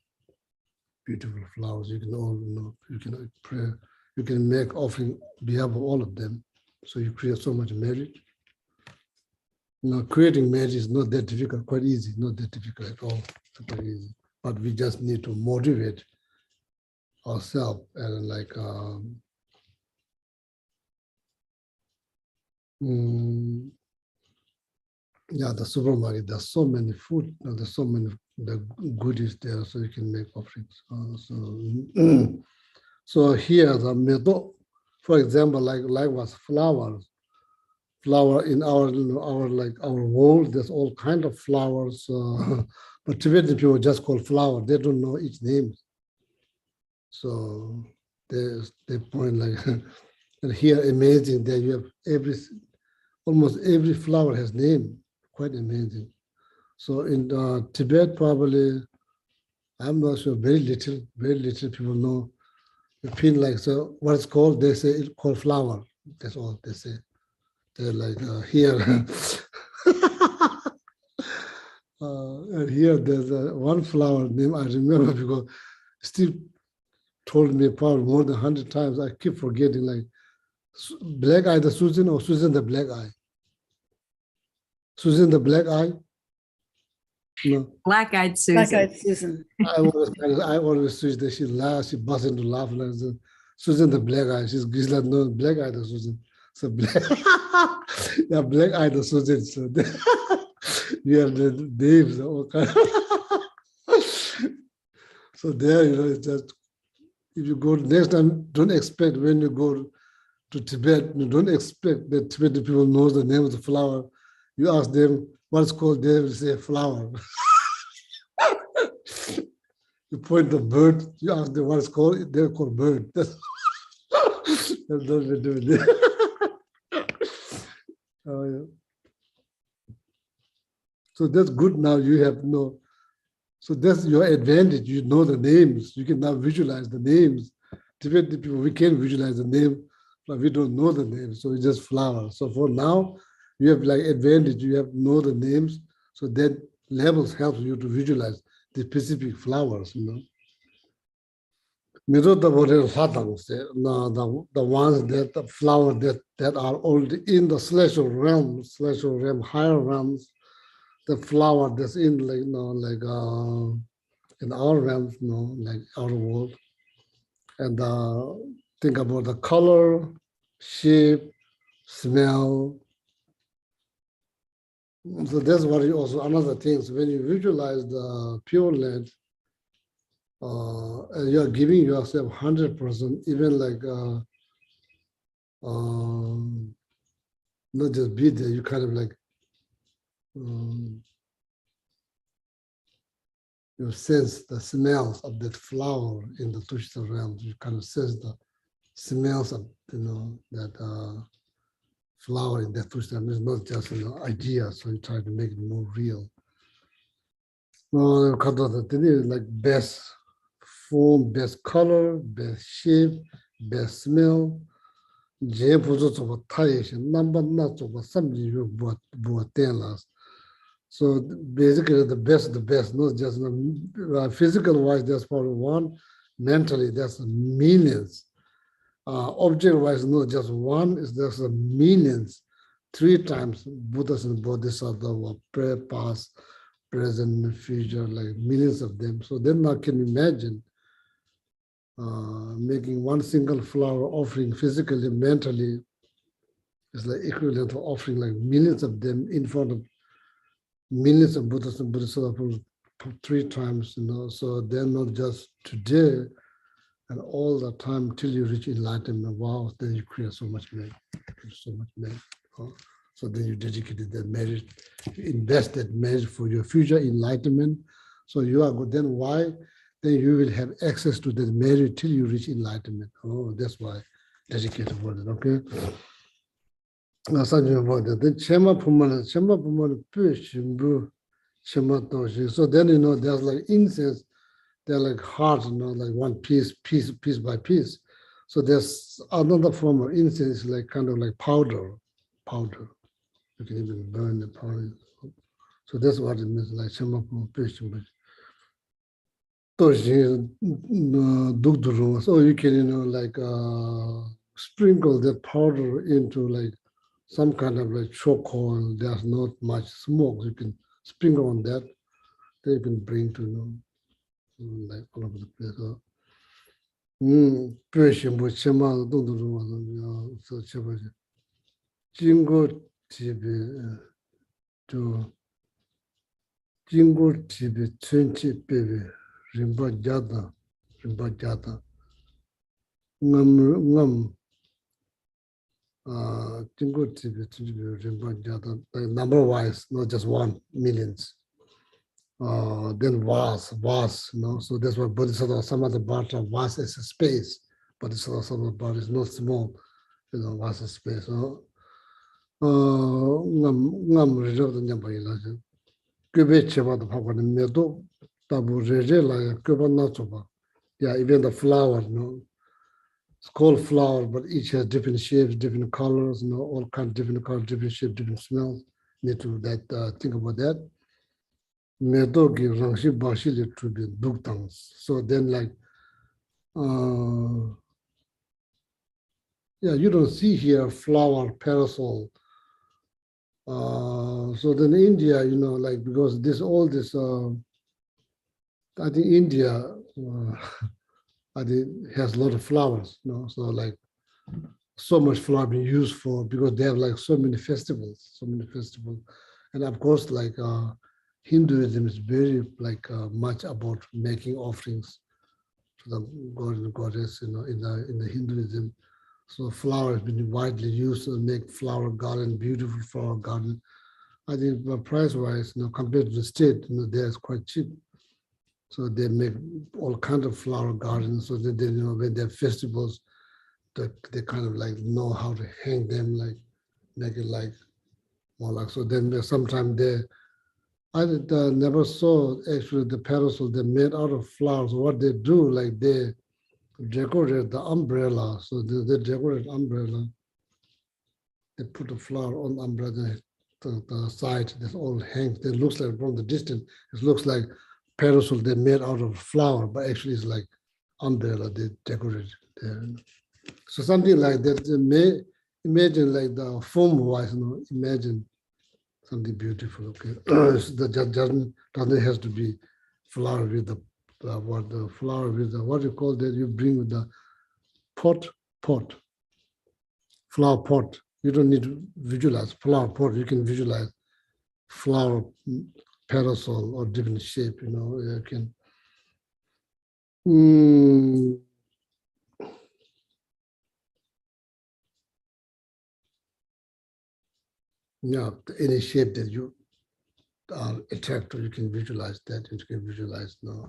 beautiful flowers. You can all you can pray, you can make offering on behalf of all of them. So you create so much merit. Creating merit is not that difficult, quite easy, not that difficult at all, quite easy. But we just need to motivate ourselves and like the supermarket, there's so many food, there's so many the goodies there, so you can make offerings. So here the method, for example, like was flowers. Flower in our world, there's all kind of flowers, but Tibetan people just call flower. They don't know each name. So they point like, and here amazing that you have almost every flower has name, quite amazing. So in Tibet, probably, I'm not sure, very little people know. The pin like, so what it's called, they say it's called flower. That's all they say. They're like here, and here there's one flower name I remember because Steve told me probably more than 100 times. I keep forgetting, like Black Eye the Susan or Susan the Black Eye. Susan the Black Eye. No. Black-eyed Susan. Black-eyed Susan. I always switch that. She laughs, she busts into laugh like Susan the Black Eye. She's like, no, Black Eye the Susan. So black, yeah, Black Eye the Susan. So You have the names. Okay. So there, it's just, if you go next time, don't expect when you go to Tibet, you don't expect that Tibetan people know the name of the flower. You ask them what's called, they will say flower. You point the bird, you ask them what's called, they're called bird. That's what we're doing. Oh, yeah. So that's good now, you have no, so that's your advantage, you know the names, you can now visualize the names. Tibetan people, we can visualize the name, but we don't know the names, so it's just flower. So for now, you have like advantage, you have know the names, so that levels helps you to visualize the specific flowers, Middle the ones that the flower that are already in the celestial realm, higher realms, the flower that's in like in our realms, like our world, and think about the color, shape, smell. So that's what you also another thing. So when you visualize the pure land, and you're giving yourself 100%, even like not just be there, you kind of like you sense the smells of that flower in the Tushita realm. You kind of sense the smells of that flower in that Tushita realm. It's not just an idea, so you try to make it more real. Like best form, best color, best shape, best smell. Number not something you bought So basically the best, not just physical wise, that's probably one, mentally, that's millions. Object wise, not just one, is there's millions. 3 times Buddhas and Bodhisattvas were past, present, future, like millions of them. So then I can imagine making one single flower offering physically, mentally, is like equivalent to offering like millions of them in front of millions of Buddhas and Bodhisattvas 3 times, so they're not just today and all the time till you reach enlightenment. Wow, then you create so much merit, So then you dedicated that merit, you invest that merit for your future enlightenment. So you are good. Then why? Then you will have access to that merit till you reach enlightenment. Oh, that's why dedicated for it, okay? Then Chema Puman, so then there's like incense, they're like hearts, like one piece by piece. So there's another form of incense, like kind of like powder. You can even burn the powder. So that's what it means, like Chema Puman. So you can, like sprinkle that powder into like some kind of like charcoal. There's not much smoke. You can sprinkle on that. Then you can bring to like all over the place. So Jingo TV to Jingo TV 20 baby Rimba Jada Ngam Jingo TV 20 Rimba Jada, like number wise, not just 1 millions. Then vast, so that's why Bodhisattva, some of the parts of vast is a space. Bodhisattva, some of the part is not small, vast is space. Ngam reserve the number ilaja. Kube cheba the papa medo tabu reje la kuba natuba. Yeah, even the flower, it's called flower, but each has different shapes, different colors, all kinds of different colors, different shapes, different smells. Need to think about that. Medogi rangshi bashi le trubi dugtangs. So then like, yeah, you don't see here flower parasol. So then India, like because all this, I think India, I think has a lot of flowers, so like so much flower being used for because they have like so many festivals, And of course, like Hinduism is very like much about making offerings to the god and goddess, in the Hinduism. So flower has been widely used to make flower garden, beautiful flower garden. I think price-wise, compared to the state, they're quite cheap. So they make all kinds of flower gardens. So that they, when they have festivals, they kind of like know how to hang them, like make it like more like. So then sometimes I never saw actually the parasol they made out of flowers. What they do, like they decorate the umbrella. So they decorate umbrella. They put a flower on the umbrella, the side that all hangs. It looks like from the distance, it looks like parasol they made out of flower, but actually it's like umbrella they decorate there. So something like that. Imagine like the form wise, imagine something beautiful. Okay, that doesn't have to be flower with the flower with the what you call that you bring with the pot flower pot. You don't need to visualize flower pot. You can visualize flower parasol or different shape. You can. Yeah, any shape that you are attracted to, you can visualize that. You can visualize flower.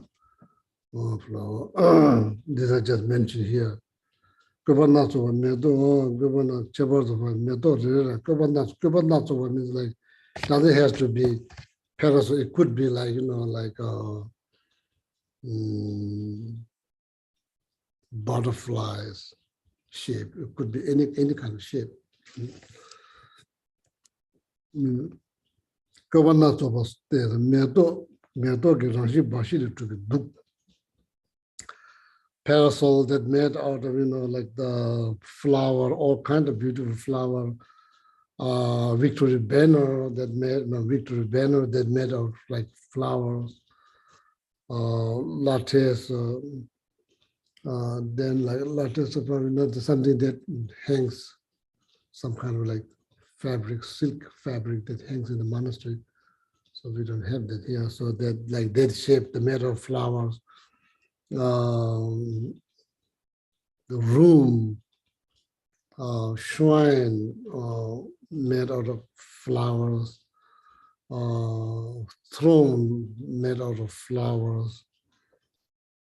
These are just mentioned here. Means like doesn't have to be parasol. It could be like like butterflies shape. It could be any kind of shape. Parasol that made out of like the flower, all kind of beautiful flower. Victory banner that made out of like flowers. Lattice, then like lattice is probably not something that hangs, some kind of like fabric, silk fabric that hangs in the monastery. So we don't have that here. So that like that shape, the made of flowers. The room, shrine made out of flowers, throne made out of flowers.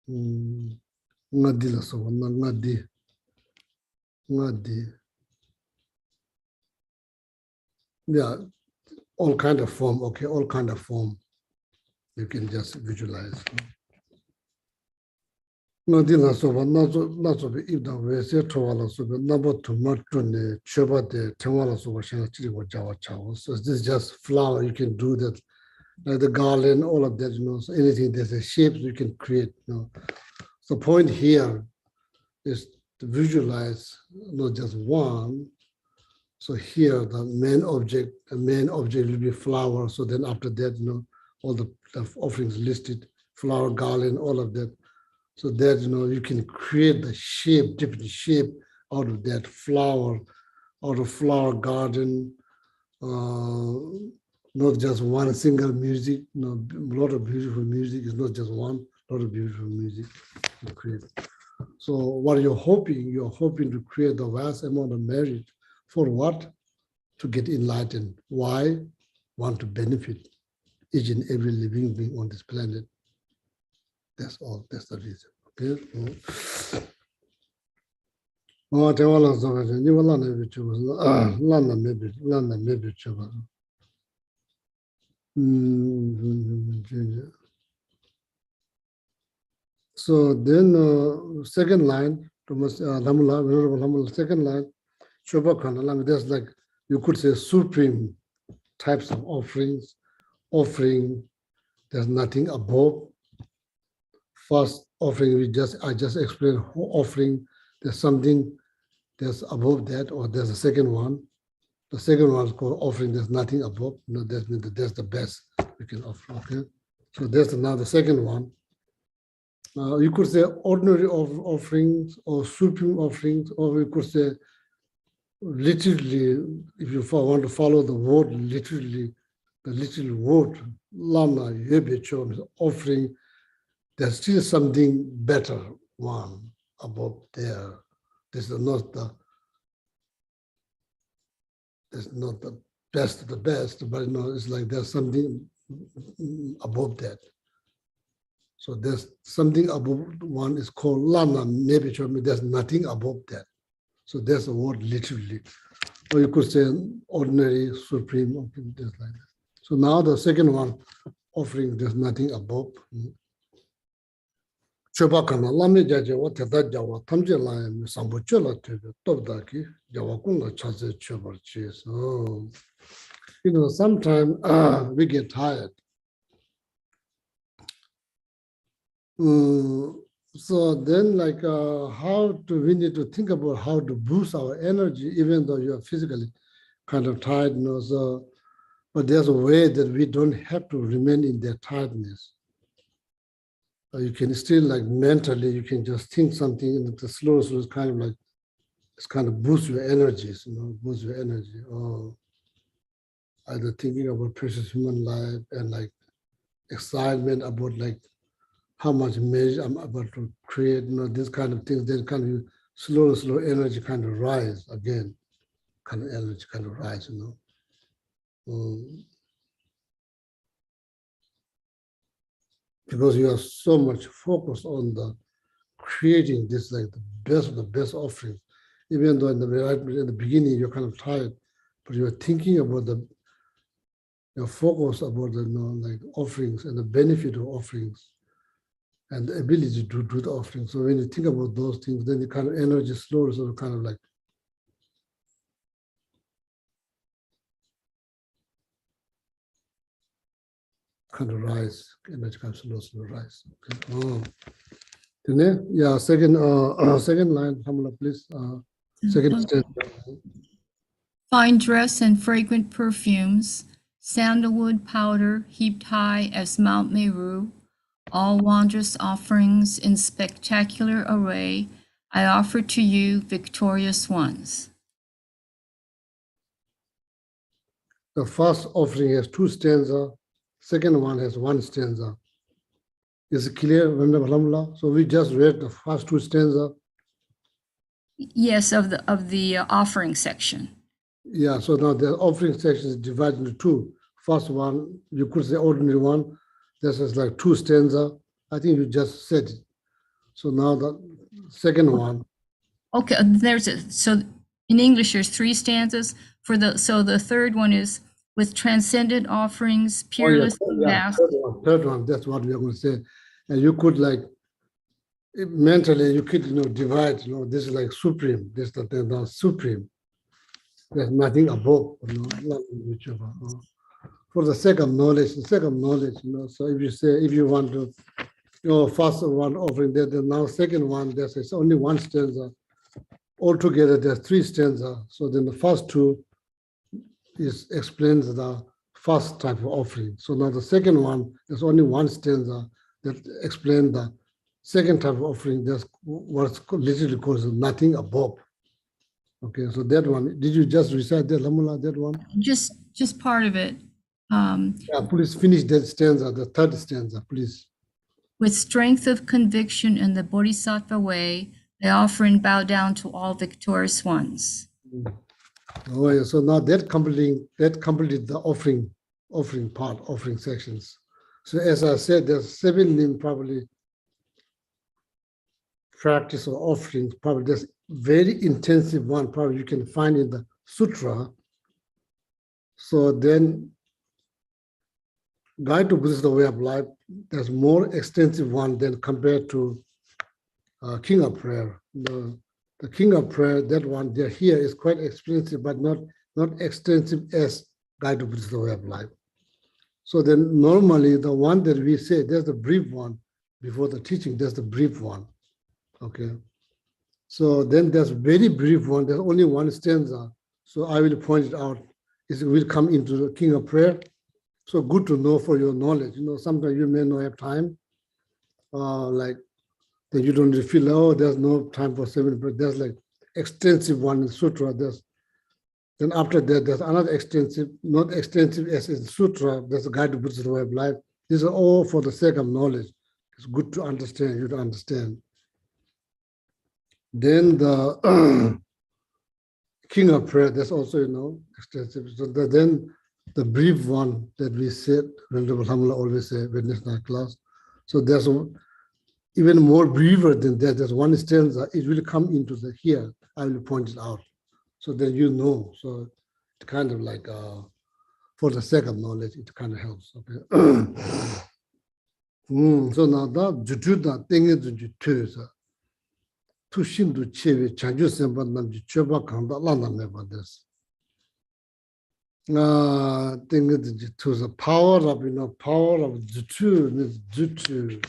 Ngadi la so ngadi. Yeah, all kind of form. Okay, all kind of form. You can just visualize. Nadila soba naso if the vese towala soba number too much on the choba de tewala soba shana chiri wa jawa chawa. So this is just flower. You can do that, like the garland, all of that. So anything there's a shape you can create. The point here is to visualize not just one. So here the main object will be flower. So then after that, all the offerings listed, flower, garland, all of that. So that, you can create the shape, different shape out of that flower, out of flower garden, not just one single music, a lot of beautiful music. It's not just one, a lot of beautiful music to create. So what you're hoping to create the vast amount of merit for what? To get enlightened. Why? Want to benefit each and every living being on this planet. That's all. That's the reason. Okay. Oh, te wala so ni wala na bichu. Lana maybe chuba. So then second line, second line, there's like, you could say supreme types of offerings. Offering, there's nothing above. First offering, I just explained offering, there's something that's above that, or there's a second one. The second one is called offering, there's nothing above. That's the best we can offer, okay? So that's now the second one. You could say ordinary offerings or supreme offerings, or you could say literally, if you want to follow the word literally, the little word, Lama Yebecho is offering, there's still something better one above there. This is not the best of the best, but it's like there's something above that. So there's something above one is called Lama Yebecho, there's nothing above that. So there's a word literally. Or you could say ordinary, supreme, just like that. So now the second one, offering, there's nothing above. Chobakana, Lame Jajawa, Teta Jawa, Tamje Layam, Sambuchola Tebe, Tobdaki, Jawakuna Chaze Chobar Cheese. Oh, sometimes we get tired. So then, like, we need to think about how to boost our energy, even though you are physically kind of tired, so, but there's a way that we don't have to remain in that tiredness. You can still, like, mentally, you can just think something, and the slow, it's kind of boost your energies, boost your energy. Or either thinking about precious human life and like excitement about like how much measure I'm about to create, this kind of things, then kind of slow energy kind of rise again, kind of energy kind of rise, because you are so much focused on the creating this, like the best offering, even though in the beginning you're kind of tired, but you're thinking about your focus about the like offerings and the benefit of offerings and the ability to do the offering. So when you think about those things, then the kind of energy slowly sort of kind of like kind of rise, energy kind of slow rise. Okay. Yeah, second line, Hamala, please. Second step. Fine dress and fragrant perfumes, sandalwood powder heaped high as Mount Meru, all wondrous offerings in spectacular array, I offer to you, victorious ones. The first offering has 2 stanzas, second one has 1 stanza. Is it clear? So we just read the first 2 stanzas. Yes, of the offering section. Yeah, so now the offering section is divided into 2. First one, you could say ordinary one. This is like 2 stanzas. I think you just said it. So now the second one. Okay, so in English there's 3 stanzas. So the third one is with transcendent offerings, peerless and vast. Third one, that's what we are going to say. And you could like mentally you could divide. This is like supreme. This is the supreme. There's nothing above. Whichever. For the sake of knowledge, So if you want to, first one offering, then now second one, there's only 1 stanza. Altogether, there's 3 stanzas. So then the first 2 explains the first type of offering. So now the second one, there's only 1 stanza that explains the second type of offering. That's what's literally called nothing above. Okay, so that one, did you just recite that, Lamula, that one? Just part of it. Yeah, please finish that stanza, the third stanza, please. With strength of conviction in the Bodhisattva way, I offer and bow down to all victorious ones. Oh, yeah, so now that completed the offering part, offering sections. So as I said, there's 7 probably practice or offerings. Probably there's very intensive one. Probably you can find in the sutra. So then, Guide to Buddhist Way of Life, there's more extensive one than compared to King of Prayer. The King of Prayer, that one there here is quite expensive, but not extensive as Guide to Buddhist Way of Life. So then normally the one that we say, there's the brief one before the teaching, there's the brief one. Okay. So then there's very brief one, there's only 1 stanza. So I will point it out. It will come into the King of Prayer. So good to know for your knowledge. Sometimes you may not have time, like that you don't really feel, there's no time for 7, but there's like extensive one in Sutra. There's Then after that, there's another extensive, not extensive as in sutra, there's a guide to Buddhist way of life. These are all for the sake of knowledge. It's good to understand, you to understand. Then the King of Prayer, that's also, extensive. So then the brief one that we said, Venerable Hamla always say, Wednesday night class. So there's even more briefer than that. There's one stanza, it will come into the here. I will point it out. So then you know. So it kind of like, for the sake of knowledge, it kind of helps. Okay. So now that juju da thing is juju to shin to chewe chanju semba nam ju choba kanda lana meba des. Thing is juju the power of power of juju is juju.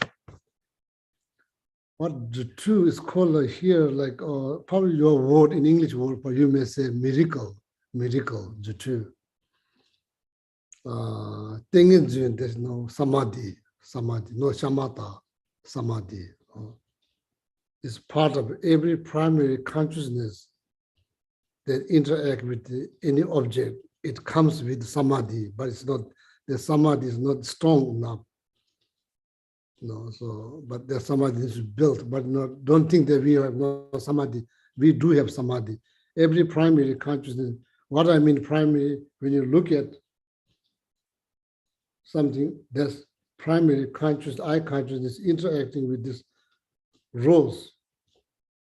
What juju is called here, like probably your word in English word, but you may say miracle, juju. Thing is there's no samadhi, no shamatha, samadhi. It's part of every primary consciousness that interact with any object. It comes with samadhi, but it's not, the samadhi is not strong enough. So, but the samadhi is built, but don't think that we have no samadhi. We do have samadhi. Every primary consciousness, what I mean primary, when you look at something that's primary conscious, eye consciousness interacting with this rose,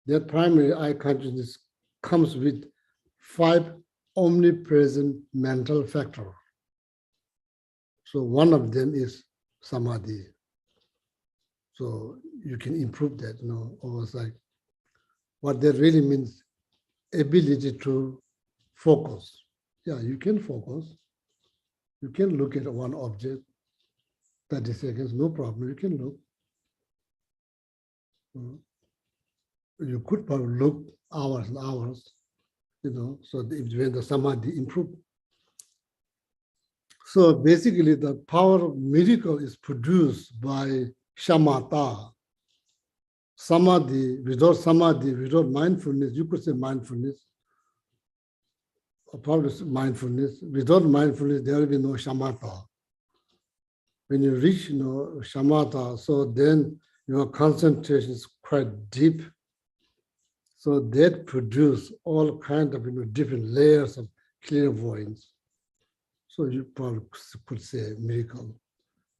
that primary eye consciousness comes with 5 omnipresent mental factors. So one of them is samadhi. So you can improve that, almost like what that really means, ability to focus. Yeah, you can focus. You can look at one object, 30 seconds, no problem, you can look. You could probably look hours and hours, so when the samadhi improve. So basically the power of miracle is produced by shamatha. Samadhi, without mindfulness, you could say mindfulness, or probably mindfulness. Without mindfulness, there will be no shamatha. When you reach shamatha, so then your concentration is quite deep. So that produce all kinds of different layers of clairvoyance. So you probably could say miracle,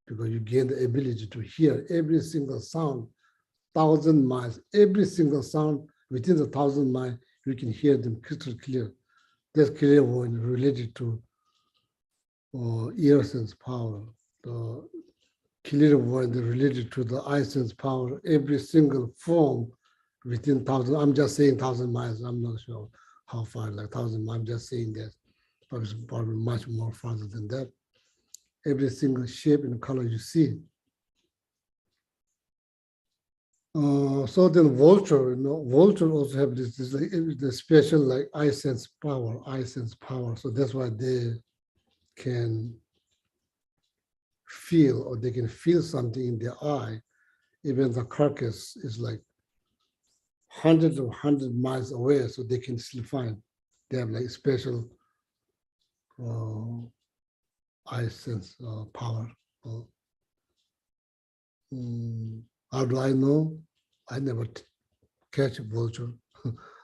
because you gain the ability to hear every single sound, 1,000 miles, every single sound within the 1,000 miles, you can hear them crystal clear. That's clairvoyance related to ear sense power. The clairvoyance related to the eye sense power, every single form within 1,000, I'm just saying 1,000 miles, I'm not sure how far, like 1,000 miles, I'm just saying that, but it's probably much more farther than that. Every single shape and color you see. So then vulture, vulture also have this like, the special like eye sense power. So that's why they can feel, or they can feel something in their eye. Even the carcass is like hundreds of 100 miles away, so they can still find. They have like special eye sense power. How do I know? I never catch a vulture.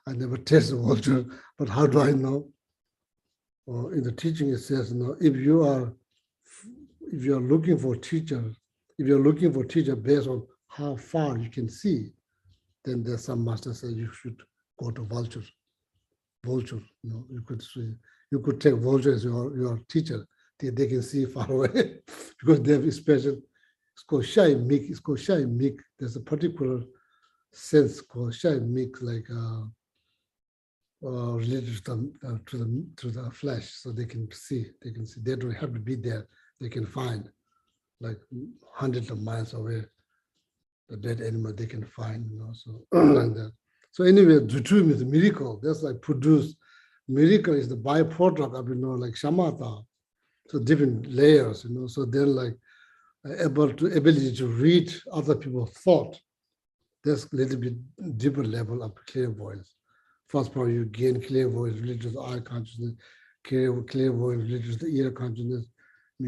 I never test a vulture, but how do I know? In the teaching it says, if you are looking for a teacher, if you're looking for a teacher based on how far you can see, then there's some master say you should go to vulture. You could take vulture as your teacher. They can see far away because they have a special. It's called shy mik. It's called shy mik. There's a particular sense called shy mik, like related to the flesh, so they can see. They don't have to be there. They can find, like hundreds of miles away, the dead animal they can find. So like that. So anyway, juju means miracle. That's like produce. Miracle is the byproduct of like shamatha. So different layers. So then like ability to read other people's thought. That's a little bit deeper level of clairvoyance. First part, you gain clear voice related to the eye consciousness, clear voice related to the ear consciousness. Or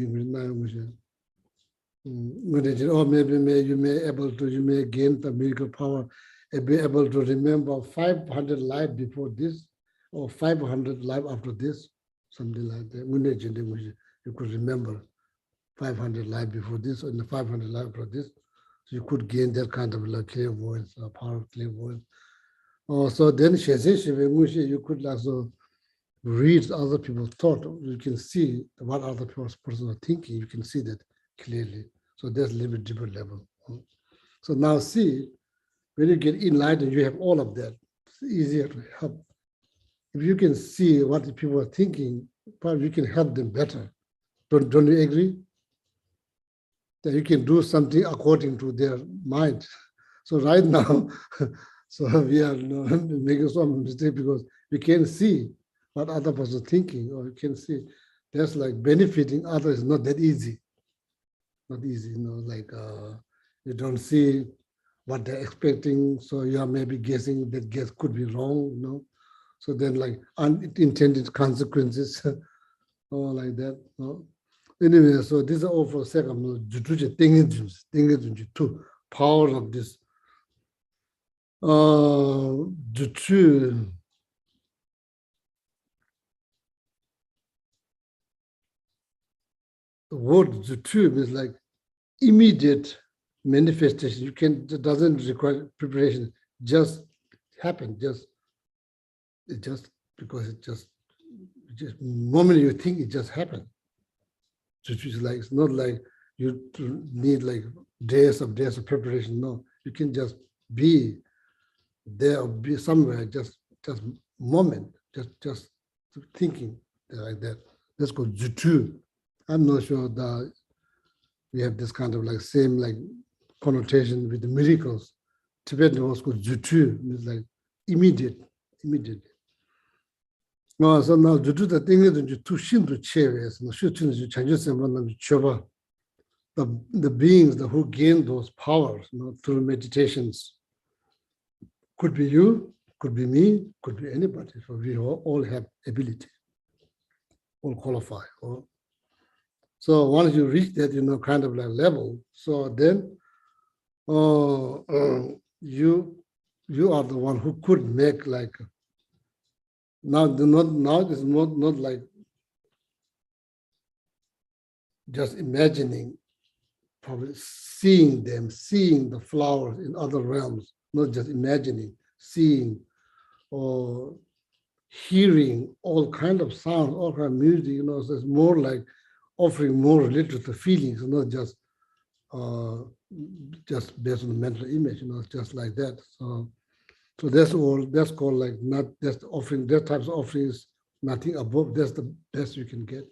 maybe you may gain the miracle power and be able to remember 500 life before this or 500 life after this, something like that. You could remember 500 life before this and 500 life after this. So you could gain that kind of like clear voice, power of clear voice. So then you could also read other people's thought. You can see what other person are thinking. You can see that clearly. So that's a little bit different level. So now see, when you get enlightened, you have all of that. It's easier to help. If you can see what the people are thinking, probably you can help them better. Don't you agree? That you can do something according to their mind. So right now, so we are making some mistake because we can't see what other person thinking, or you can see that's like benefiting others is not that easy. Not easy, like you don't see what they're expecting, so you are maybe guessing that guess could be wrong, So then like unintended consequences, or like that. Anyway, so this is all for a second. Two power of this. The word zutu is like immediate manifestation. It doesn't require preparation. Just happen. Because moment you think it just happened. It's not like you need like days of preparation. No, you can just be there or be somewhere, just moment, just thinking like that. That's called zutu. I'm not sure that we have this kind of like same like connotation with the miracles. Tibetan was called zutu, it's like immediate. No, so now zutu the thing is to shin to cheves, no should change choba. The beings who gain those powers, through meditations. Could be you, could be me, could be anybody. So we all have ability, all qualify. So once you reach that, kind of like level, so then you are the one who could make like, now it's not like just imagining, probably seeing the flowers in other realms, not just imagining, seeing or hearing all kind of sound, all kind of music, so it's more like offering more related to the feelings, not just based on the mental image, just like that. So that's called like not just offering, that types of offerings, nothing above, that's the best you can get.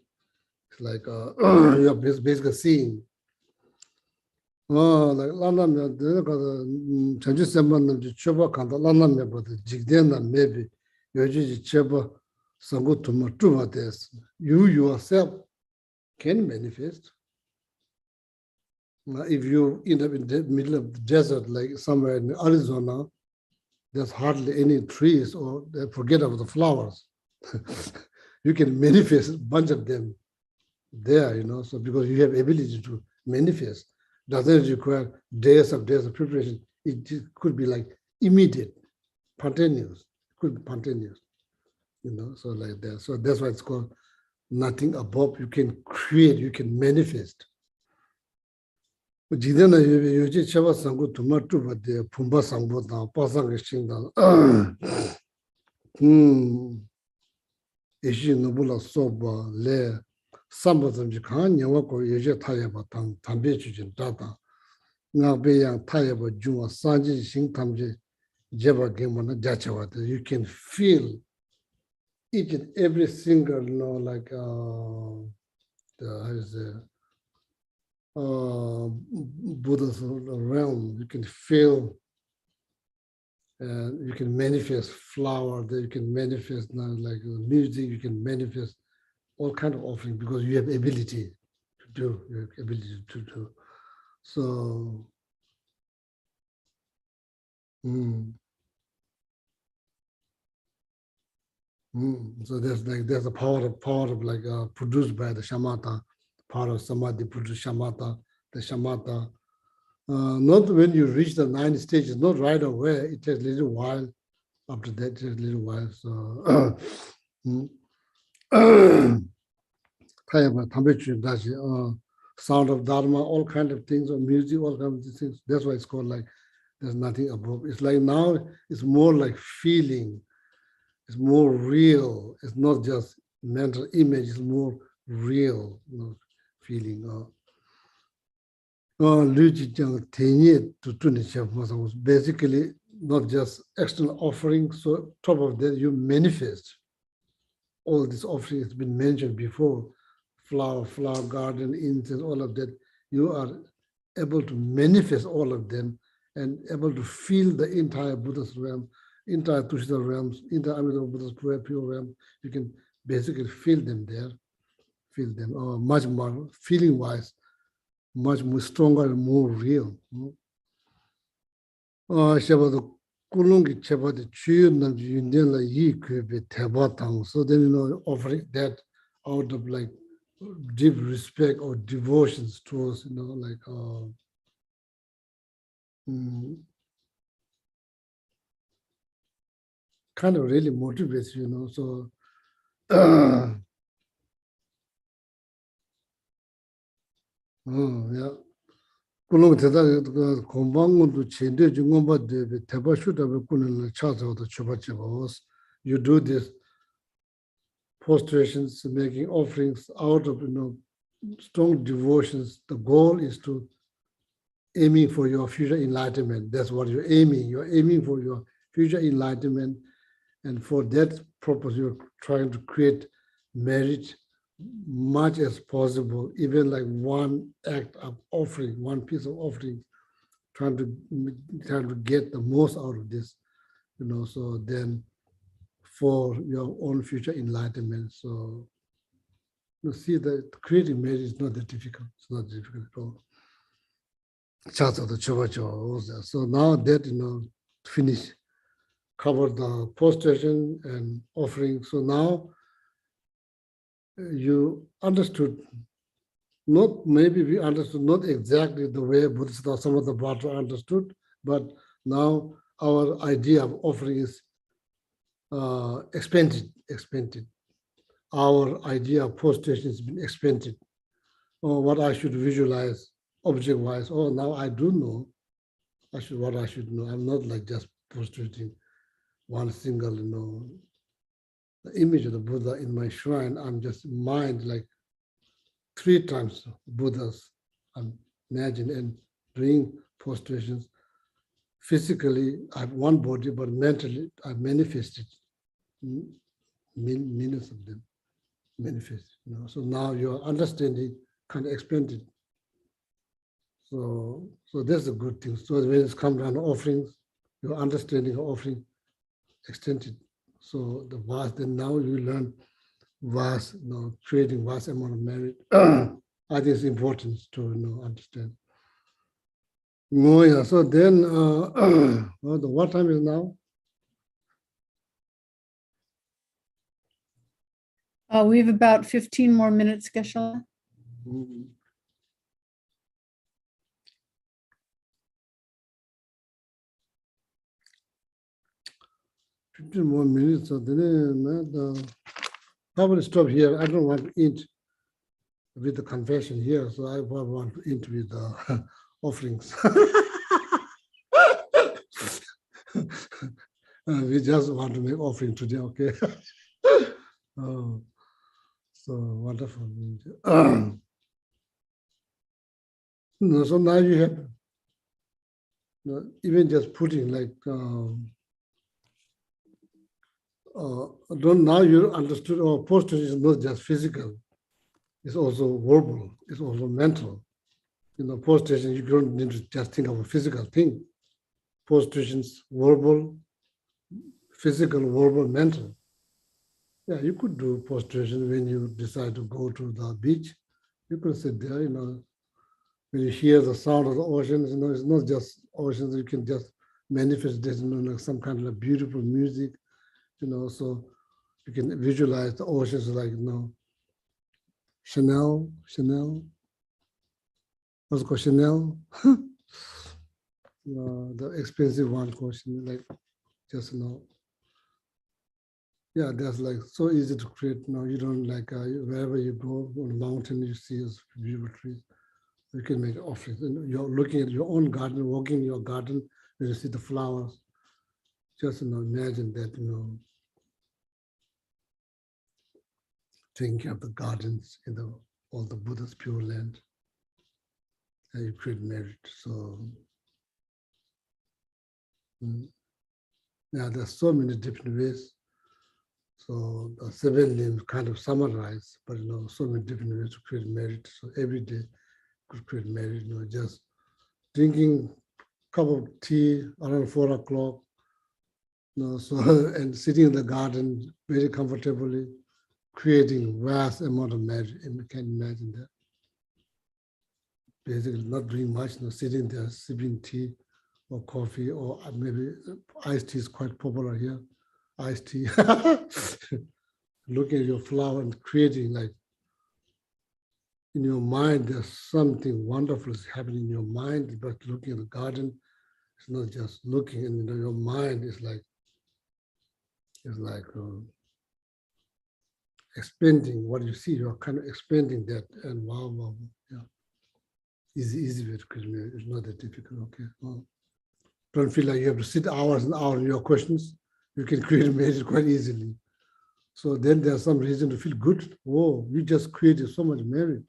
It's like you're basically seeing. Like Lana, Chanju Semban, Choba Kanda, Lana, but Jigdena, maybe, Yoji Cheba, Sango Tumatuva, you yourself can manifest. If you end up in the middle of the desert, like somewhere in Arizona, there's hardly any trees, or forget about the flowers. You can manifest a bunch of them there, so because you have ability to manifest. Doesn't require days of preparation. It could be like immediate, spontaneous. Could be spontaneous, so like that. So that's why it's called nothing above. You can create, you can manifest. Jidena yoji chava sangu tumatu bade pumba sangbo da pasang shingda. Ishi nubula soba le samba zamji khan nyawa ko yoje thayaba tang tambe chujin data. You can feel each and every single, like Buddha's realm. You can feel, you can manifest flower, that you can manifest now like music, you can manifest all kind of offering because you have ability to do, So, So there's a power of like produced by the shamatha, power of samadhi produced shamatha, the shamatha. Not when you reach the 9 stages, not right away. It takes a little while. After that, it takes a little while. So sound of dharma, all kind of things, or music, all kinds of things. That's why it's called like there's nothing above. It's like now it's more like feeling. It's more real. It's not just mental image. It's more real, feeling. Basically, not just external offering. So top of that, you manifest. All these offerings has been mentioned before. Flower garden, incense, all of that. You are able to manifest all of them and able to feel the entire Buddhist realm, entire Tushita realms, entire Amitabha Buddha's pure realm. You can basically feel them there, feel them much more feeling-wise, much more stronger and more real. Kulungi Chebati Chuyun Yundela Yi Kubi Tebatang. So then offering that out of like deep respect or devotions towards, like kind of really motivates, so yeah. Kulung Teta Kombangu Chende Jungomba de Tebashuta Kunil Chazo the Chubachevos. You do this prostrations, making offerings out of strong devotions. The goal is to aiming for your future enlightenment. That's what you're aiming. You're aiming for your future enlightenment. And for that purpose, you're trying to create merit much as possible, even like one act of offering, one piece of offering, trying to get the most out of this, so then for your own future enlightenment. So you see that creating merit is not that difficult. It's not difficult at all. So now that, finish, cover the prostration and offering. So now you understood, maybe we understood not exactly the way Buddhists or some of the Bhatra understood, but now our idea of offering is expanded. Our idea of prostration has been expanded. Or what I should visualize object-wise. Oh, now I do know what I should know. I'm not like just prostrating one single, the image of the Buddha in my shrine. I'm just mind like 3 times Buddhas. I'm imagine and doing prostrations. Physically, I have one body, but mentally, I manifested millions of them manifest. So now your understanding kind of expanded. So that's a good thing. So when it's come down to offerings, your understanding of offering extended. So the vast, then now you learn vast, creating vast amount of merit. I think it's important to understand. Oh yeah. So then, what time is now? We have about 15 more minutes, Geshe. 15 more minutes. So then, I will stop here. I don't want to end with the confession here, so I want to end with the offerings. We just want to make offering today, okay? Oh, so wonderful. So now you have, even just putting like, now you understood our posture is not just physical, it's also verbal, it's also mental. Prostration, you don't need to just think of a physical thing. Prostrations, verbal, physical, verbal, mental. Yeah, you could do prostration when you decide to go to the beach. You could sit there, when you hear the sound of the oceans, it's not just oceans, you can just manifest this, like some kind of beautiful music, so You can visualize the oceans like, Chanel. What's it called, Chanel? The expensive one question, like just yeah, that's like so easy to create. You don't like wherever you go on a mountain, you see beautiful trees. You can make offerings. And you're looking at your own garden, walking in your garden, when you see the flowers. Just imagine that, taking care of the gardens in all the Buddha's pure land, and you create merit. So yeah, there's so many different ways. So the 7 names kind of summarize, but so many different ways to create merit. So every day could create merit. Just drinking a cup of tea around 4 o'clock. So and sitting in the garden very comfortably, creating vast amount of merit. You can imagine that. Basically, not doing much. Sitting there sipping tea or coffee, or maybe iced tea is quite popular here. Iced tea. Looking at your flower and creating, like in your mind, there's something wonderful is happening in your mind, but looking at the garden, it's not just looking, and your mind is like, expanding what you see. You're kind of expanding that, and wow, yeah. Easy way to create merit. It's not that difficult, okay? Well, don't feel like you have to sit hours and hours on your questions. You can create merit quite easily. So then there's some reason to feel good. Whoa, you just created so much merit,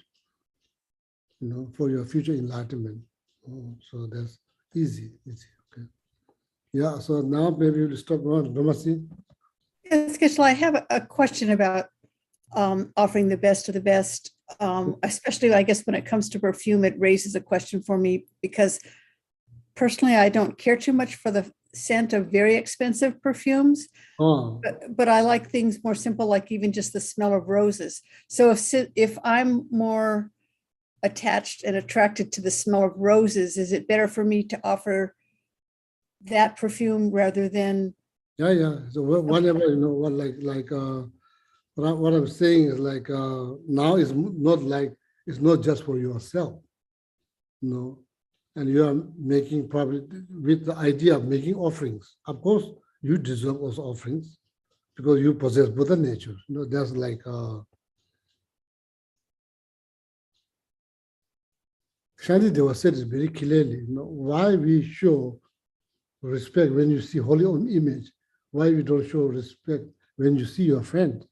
for your future enlightenment. Oh, so that's easy, okay. Yeah, so now maybe we'll stop around. Ramasi? Yes, Geshe, I have a question about offering the best of the best, especially, I guess, when it comes to perfume. It raises a question for me because personally, I don't care too much for the scent of very expensive perfumes, but I like things more simple, like even just the smell of roses. So if I'm more attached and attracted to the smell of roses, is it better for me to offer that perfume rather than? Yeah. So whatever, what I'm saying is like now is not like, it's not just for yourself, and you are making probably with the idea of making offerings. Of course, you deserve those offerings because you possess Buddha nature. That's like Shantideva said it very clearly. Why we show respect when you see holy image? Why we don't show respect when you see your friend?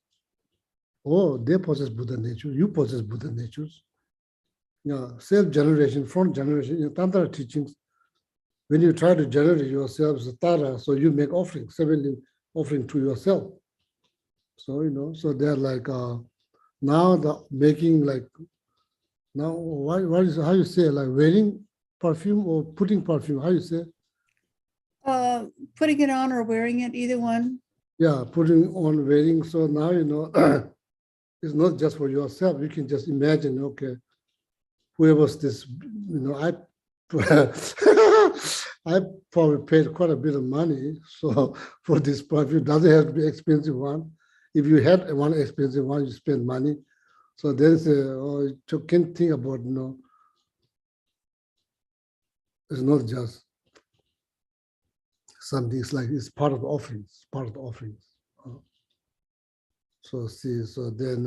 Oh, they possess Buddha nature. You possess Buddha natures. Self-generation, front generation, in Tantra teachings, when you try to generate yourself as a Tara, so you make offerings, 7 offering to yourself. So, so they're like, now the making like, now what is, how you say, like wearing perfume or putting perfume, how you say? Putting it on or wearing it, either one. Yeah, putting on, wearing. So now, it's not just for yourself. You can just imagine, okay, whoever's this, I I probably paid quite a bit of money. So for this perfume, doesn't have to be expensive one. If you had one expensive one, you spend money. So there's you can think about, it's not just something, it's like, it's part of the offerings, So see, so then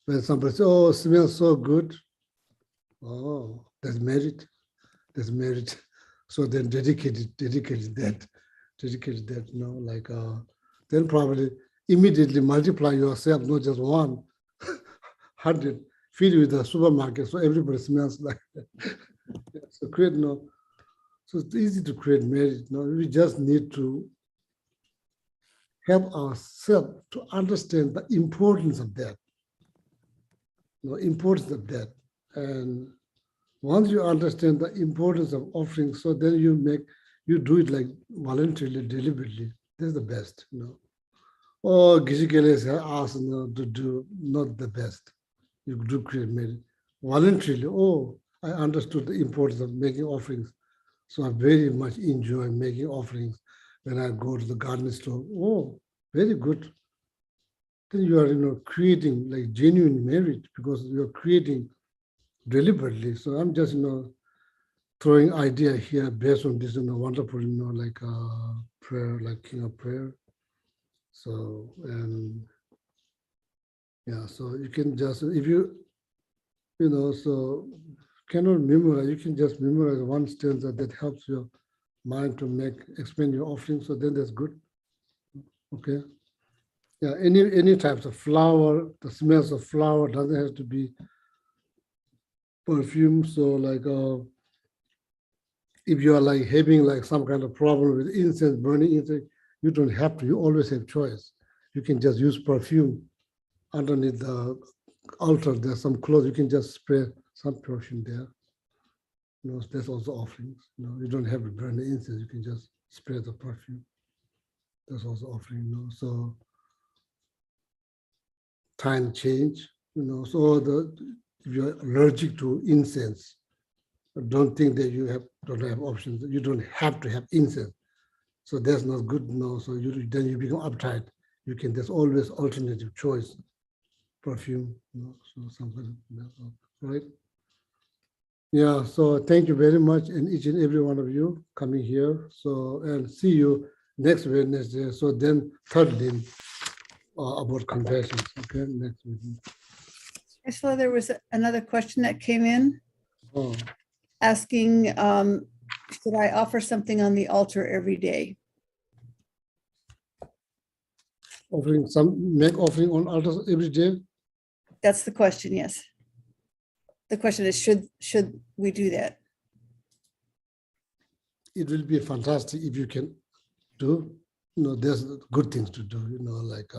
when somebody says, oh, it smells so good, oh, there's merit. So then dedicated that, like then probably immediately multiply yourself, not just 100, fill with the supermarket, so everybody smells like that. So create so it's easy to create merit. We just need to help ourselves to understand the importance of that. And once you understand the importance of offering, so then you do it like voluntarily, deliberately. That's the best, Oh, Geshe has asked to do not the best. You do create merit voluntarily. Oh, I understood the importance of making offerings. So I very much enjoy making offerings when I go to the garden store. Oh, very good. then you are creating like genuine merit because you're creating deliberately. So I'm just throwing idea here based on this wonderful like prayer, like King of Prayer. So and yeah, so you can just if you so cannot memorize, you can just memorize one stanza that helps your mind to expand your offering. So then that's good. Okay. Yeah, any types of flower, the smells of flower doesn't have to be perfume. So like if you are like having like some kind of problem with incense, burning incense, you don't have to. You always have choice. You can just use perfume underneath the altar. There's some clothes. You can just spray some perfume there. That's also offerings. You don't have to burn the incense. You can just spray the perfume. That's also offering. So time change. So if you're allergic to incense, don't think that you don't have options. You don't have to have incense. So that's not good. So then you become uptight. There's always alternative choice, perfume. So something, right? Yeah. So thank you very much, and each and every one of you coming here. So and see you next Wednesday. So then thirdly, about confessions. Okay, next meeting. So there was another question that came in Oh, asking, should I offer something on the altar every day? make offering on altars every day. That's the question, yes. The question is, should we do that? It will be fantastic if you can do. There's good things to do. Like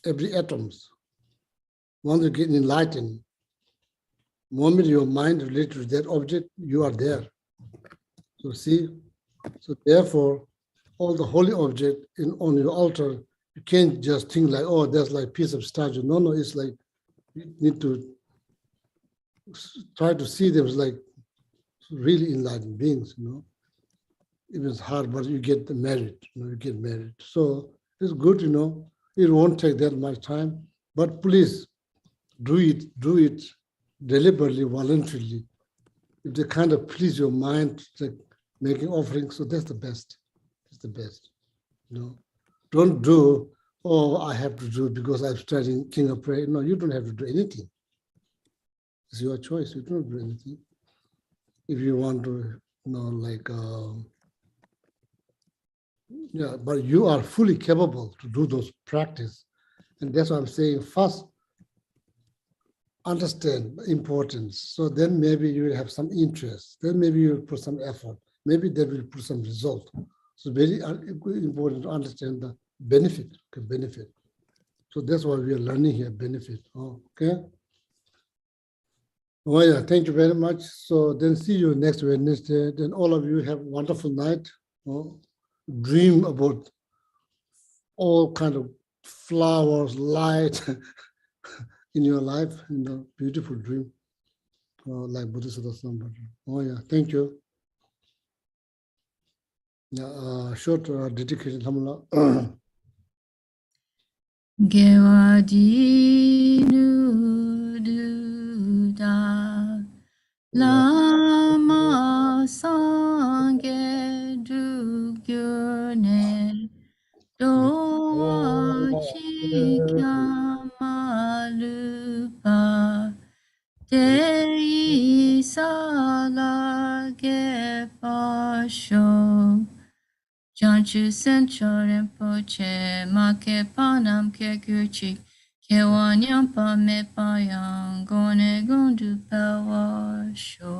every atoms. Once you get enlightened, moment your mind related to that object, you are there. So see, so therefore, all the holy object on your altar, you can't just think like, oh, that's like piece of statue. No, it's like you need to try to see them as like really enlightened beings. If it's hard, but you get married. You get married. So it's good. It won't take that much time, but please do it deliberately, voluntarily. If they kind of please your mind, like making offerings, so that's the best. It's the best. Don't do, oh, I have to do it because I'm studying King of Prayer. No, you don't have to do anything. It's your choice. You don't do anything. If you want to, yeah, but you are fully capable to do those practice. And that's what I'm saying. First, understand the importance. So then maybe you will have some interest. Then maybe you will put some effort. Maybe that will put some result. So very important to understand the benefit. So that's what we are learning here, benefit. Okay. Oh yeah, thank you very much. So then see you next Wednesday. Then all of you have a wonderful night. Dream about all kind of flowers, light in your life, beautiful dream, like Bodhisattva somebody. Oh yeah, thank you. Yeah, short dedication, Alhamdulillah. Gewadi nududa lama sange dugyone doa chikyamalupa dei sala ge pasho Janchu Sencho Rinpoche Make Panam Ke Gyurchi Kewanyam Pa Me Payang Gone Gundu Pawa Sho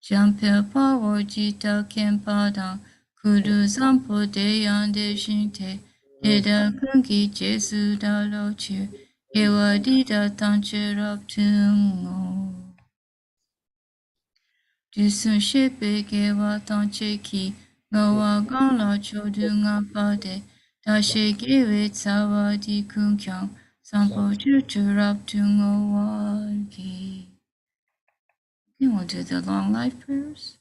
Jampe Pawo Jita Kempadang Kudu Zampo Deyan De Shinte Deda Kungi Jesu Da Loche Kewa Dida Tanche Rap Tungo Dusun shepe gewa tanche ki gawa gangla chodu nga pade dashe gewe tsawa di kunkyang sampo chuchu rap tungo walgi. You want to do the long life prayers?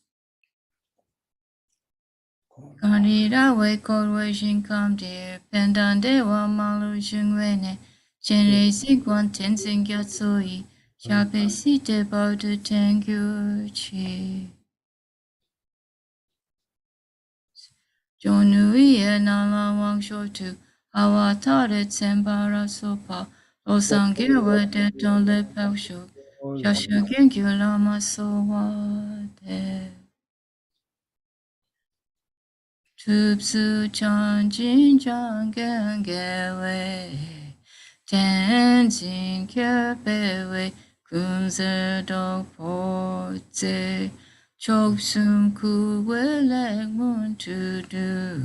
Kanira we korwe shinkam dear, pendan dewa malu shungwene, chenre sikwan tensing yatsui, shape site baudu tengyu chi. Jonui e nala wang shotu, awa tare tsembara sopa, osangirwa de ton le paushu, shashu genkyu lama sowa de. Tupsu chanjin jangen gewe, tenzin kyepewe, kunze dog poze, choksum kuwe lek mun to do,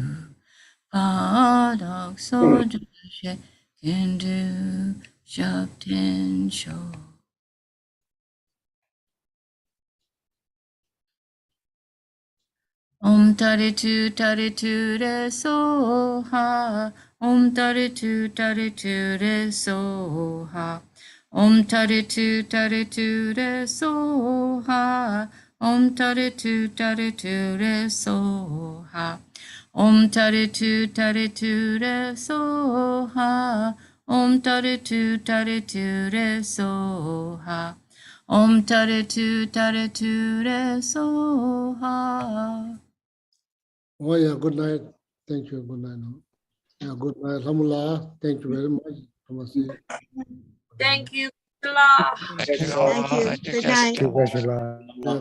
padok so she can do, shop ten show. Om tare tu re so ha. Om tare tu re so ha. Om tare tu re so ha. Om tare tu re so ha. Om tare tu re so ha. Om tare tu re so ha. Om tare tu re so ha. Oh yeah, good night. Thank you. Good night. Yeah, good night. Alhamdulillah. Thank you very much. Namaste. Thank you. Allah. Thank you. Good night. Yeah.